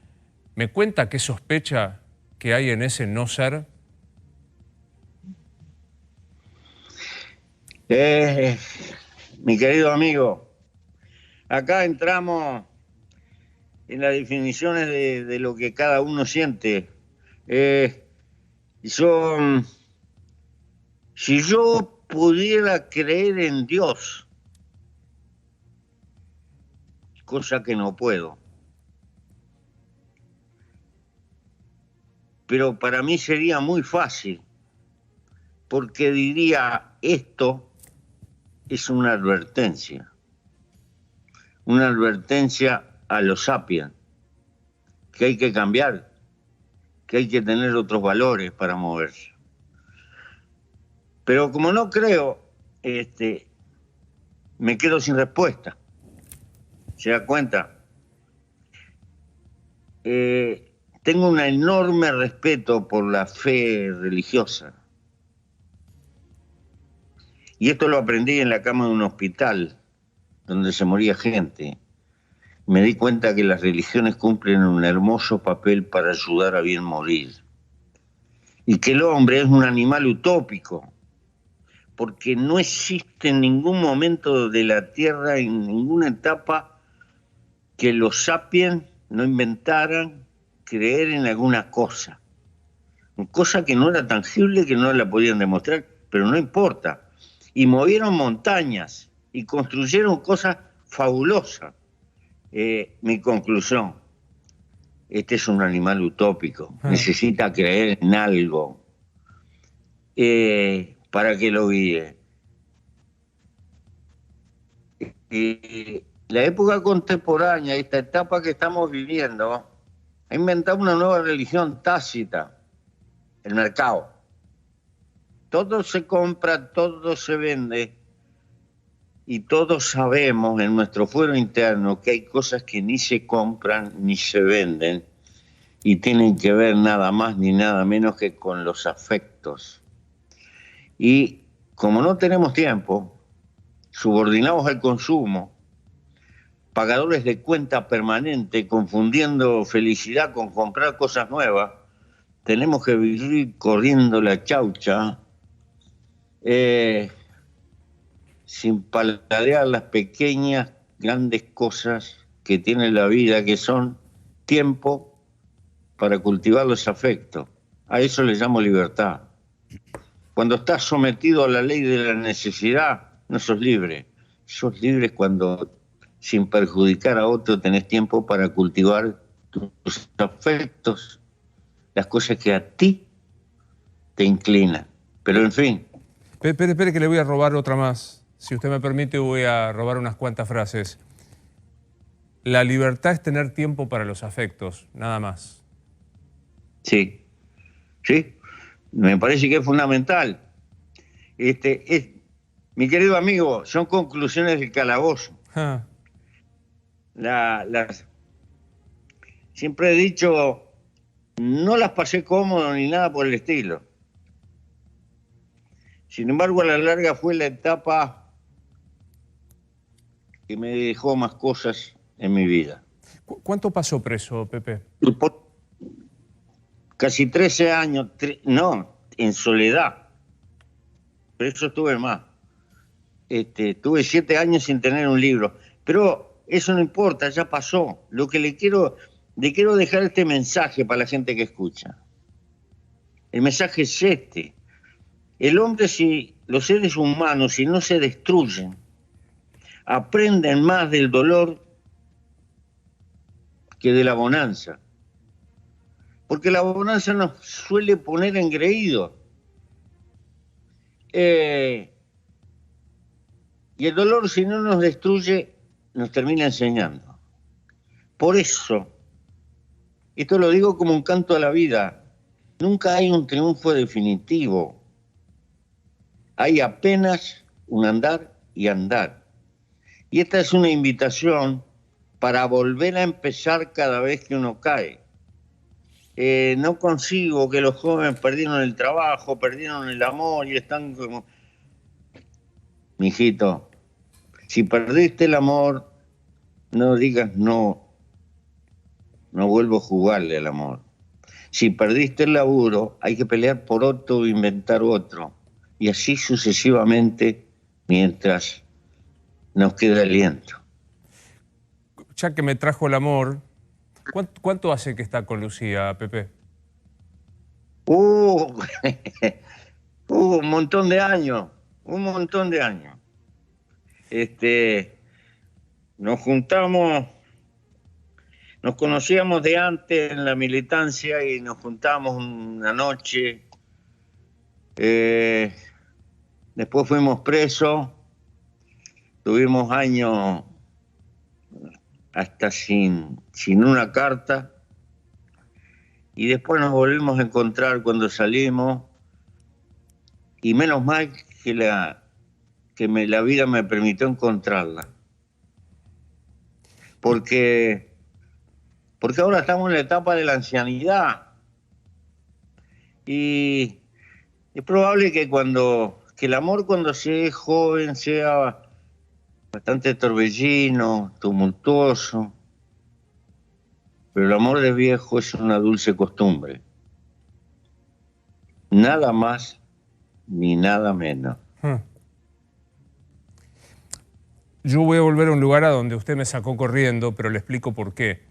¿Me cuenta qué sospecha que hay en ese no ser? Mi querido amigo, acá entramos en las definiciones de lo que cada uno siente. Si yo pudiera creer en Dios, cosa que no puedo, pero para mí sería muy fácil, porque diría, esto es una advertencia a los sapiens, que hay que cambiar, que hay que tener otros valores para moverse. Pero como no creo, me quedo sin respuesta. ¿Se da cuenta? Tengo un enorme respeto por la fe religiosa. Y esto lo aprendí en la cama de un hospital, donde se moría gente. Me di cuenta que las religiones cumplen un hermoso papel para ayudar a bien morir. Y que el hombre es un animal utópico. porque no existe en ningún momento de la Tierra, en ninguna etapa, que los sapiens no inventaran creer en alguna cosa. Cosa que no era tangible, que no la podían demostrar, pero no importa. Y movieron montañas y construyeron cosas fabulosas. Mi conclusión, este es un animal utópico, necesita creer en algo para que lo guíe. La época contemporánea, esta etapa que estamos viviendo, ha inventado una nueva religión tácita, el mercado. Todo se compra, todo se vende, y todos sabemos en nuestro fuero interno que hay cosas que ni se compran ni se venden y tienen que ver nada más ni nada menos que con los afectos. Y como no tenemos tiempo, subordinados al consumo, pagadores de cuenta permanente, confundiendo felicidad con comprar cosas nuevas, tenemos que vivir corriendo la chaucha, sin paladear las pequeñas, grandes cosas que tiene la vida, que son tiempo para cultivar los afectos. A eso le llamo libertad. Cuando estás sometido a la ley de la necesidad, no sos libre. Sos libre cuando, sin perjudicar a otro, tenés tiempo para cultivar tus afectos, las cosas que a ti te inclinan. Pero en fin. Espere que le voy a robar otra más. Si usted me permite, voy a robar unas cuantas frases. La libertad es tener tiempo para los afectos, nada más. Sí, sí, me parece que es fundamental. Mi querido amigo, son conclusiones del calabozo. Siempre he dicho, no las pasé cómodo ni nada por el estilo. Sin embargo, a la larga fue la etapa que me dejó más cosas en mi vida. ¿Cuánto pasó preso, Pepe? Casi 13 años, en soledad. Preso estuve más. Tuve 7 años sin tener un libro. Pero eso no importa, ya pasó. Lo que le quiero dejar este mensaje para la gente que escucha. El mensaje es este. El hombre, los seres humanos, si no se destruyen, aprenden más del dolor que de la bonanza. Porque la bonanza nos suele poner engreídos. Y el dolor, si no nos destruye, nos termina enseñando. Por eso, esto lo digo como un canto a la vida, nunca hay un triunfo definitivo. Hay apenas un andar y andar. Y esta es una invitación para volver a empezar cada vez que uno cae. No consigo que los jóvenes perdieron el trabajo, perdieron el amor y están como... Mijito, si perdiste el amor, no digas no vuelvo a jugarle al amor. Si perdiste el laburo, hay que pelear por otro o inventar otro. Y así sucesivamente mientras nos queda aliento. Ya que me trajo el amor, ¿cuánto hace que está con Lucía, Pepe? Un montón de años, Nos juntamos, nos conocíamos de antes en la militancia y nos juntamos una noche. Después fuimos presos, tuvimos años hasta sin una carta, y después nos volvimos a encontrar cuando salimos, y menos mal que la vida me permitió encontrarla, porque ahora estamos en la etapa de la ancianidad, y es probable que el amor cuando se es joven sea bastante torbellino, tumultuoso, pero el amor de viejo es una dulce costumbre. Nada más ni nada menos. Yo voy a volver a un lugar a donde usted me sacó corriendo, pero le explico por qué.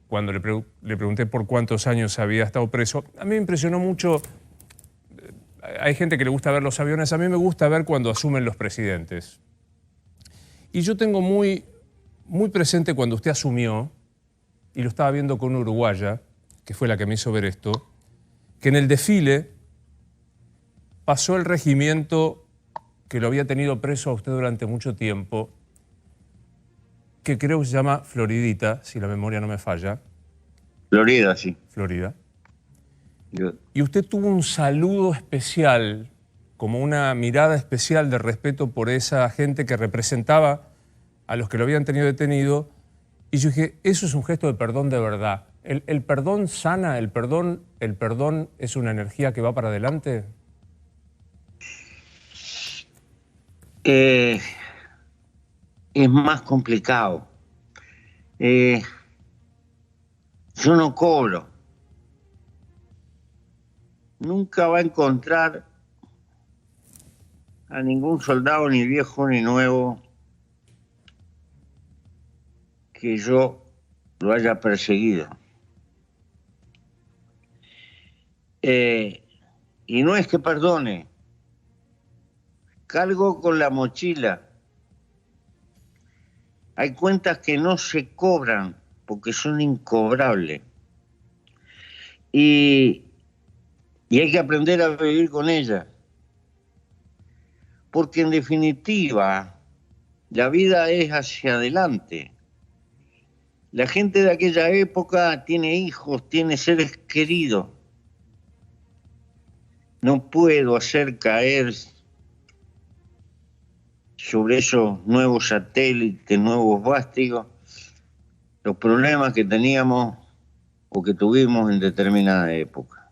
Cuando le pregunté por cuántos años había estado preso, a mí me impresionó mucho. Hay gente que le gusta ver los aviones, a mí me gusta ver cuando asumen los presidentes. Y yo tengo muy presente cuando usted asumió, y lo estaba viendo con una uruguaya, que fue la que me hizo ver esto, que en el desfile pasó el regimiento que lo había tenido preso a usted durante mucho tiempo, que creo que se llama Floridita, si la memoria no me falla. Florida, sí. Florida. Y usted tuvo un saludo especial, como una mirada especial de respeto por esa gente que representaba a los que lo habían tenido detenido. Y yo dije, eso es un gesto de perdón de verdad. ¿El perdón sana? ¿El perdón es una energía que va para adelante? Es más complicado. Yo no cobro. Nunca va a encontrar a ningún soldado, ni viejo ni nuevo, que yo lo haya perseguido. Y no es que perdone. Cargo con la mochila. Hay cuentas que no se cobran porque son incobrables. Y hay que aprender a vivir con ellas. Porque en definitiva, la vida es hacia adelante. La gente de aquella época tiene hijos, tiene seres queridos. No puedo hacer caer sobre esos nuevos satélites, nuevos vástagos, los problemas que teníamos o que tuvimos en determinada época.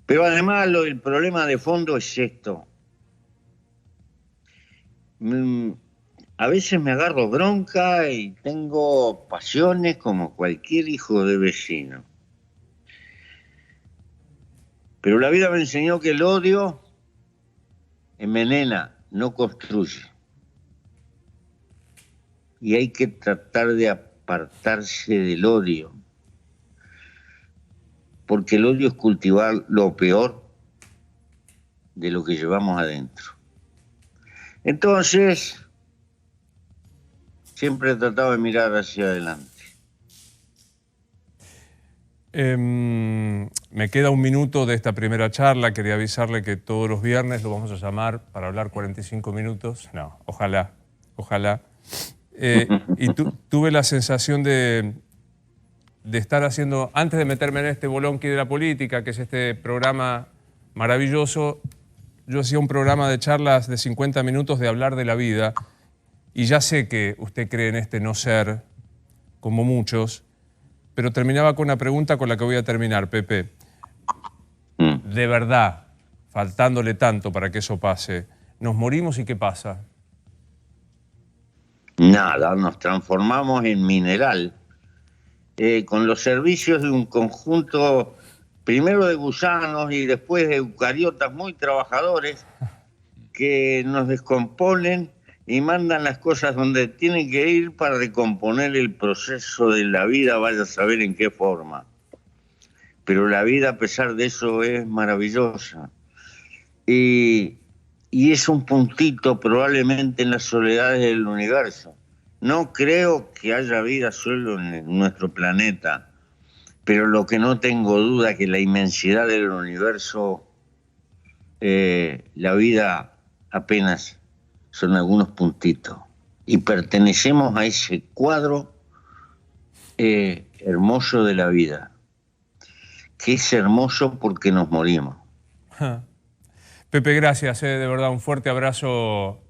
Pero además el problema de fondo es esto. A veces me agarro bronca y tengo pasiones como cualquier hijo de vecino. Pero la vida me enseñó que el odio envenena, no construye. Y hay que tratar de apartarse del odio. Porque el odio es cultivar lo peor de lo que llevamos adentro. Entonces, siempre he tratado de mirar hacia adelante. Me queda un minuto de esta primera charla. Quería avisarle que todos los viernes lo vamos a llamar para hablar 45 minutos. No, ojalá. Y tuve la sensación de estar haciendo, antes de meterme en este bolonqui de la política, que es este programa maravilloso, yo hacía un programa de charlas de 50 minutos de hablar de la vida. Y ya sé que usted cree en este no ser, como muchos, pero terminaba con una pregunta con la que voy a terminar, Pepe. De verdad, faltándole tanto para que eso pase, ¿nos morimos y qué pasa? Nada, nos transformamos en mineral, con los servicios de un conjunto, primero de gusanos y después de eucariotas muy trabajadores, que nos descomponen y mandan las cosas donde tienen que ir para recomponer el proceso de la vida, vaya a saber en qué forma. Pero la vida, a pesar de eso, es maravillosa. Y es un puntito probablemente en las soledades del universo. No creo que haya vida solo en nuestro planeta, pero lo que no tengo duda es que la inmensidad del universo, la vida apenas son algunos puntitos. Y pertenecemos a ese cuadro hermoso de la vida, que es hermoso porque nos morimos. Pepe, gracias, de verdad, un fuerte abrazo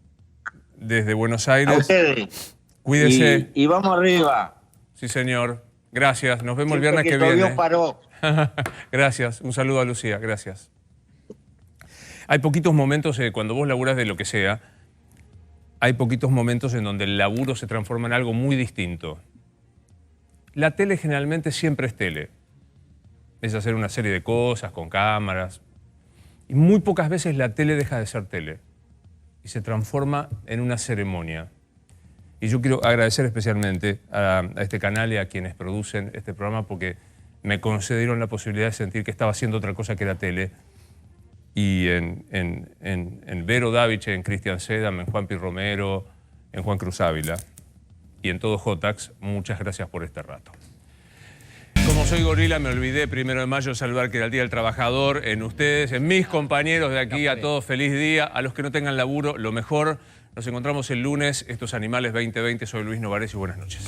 desde Buenos Aires. A ustedes. Cuídese. Y vamos arriba. Sí, señor. Gracias. Nos vemos Siempre el viernes que todavía viene. paró. Gracias. Un saludo a Lucía. Gracias. Hay poquitos momentos, cuando vos laburás de lo que sea, hay poquitos momentos en donde el laburo se transforma en algo muy distinto. La tele generalmente siempre es tele. Es hacer una serie de cosas con cámaras. Y muy pocas veces la tele deja de ser tele y se transforma en una ceremonia. Y yo quiero agradecer especialmente a este canal y a quienes producen este programa porque me concedieron la posibilidad de sentir que estaba haciendo otra cosa que era tele. Y en Vero Daviche, en Cristian Sedam, en Juanpi Romero, en Juan Cruz Ávila y en todo Jotax, muchas gracias por este rato. Como soy gorila, me olvidé 1 de mayo saludar que era el Día del Trabajador, en ustedes, en mis compañeros de aquí, a todos feliz día, a los que no tengan laburo, lo mejor. Nos encontramos el lunes, Estos Animales 2020, soy Luis Novares y buenas noches.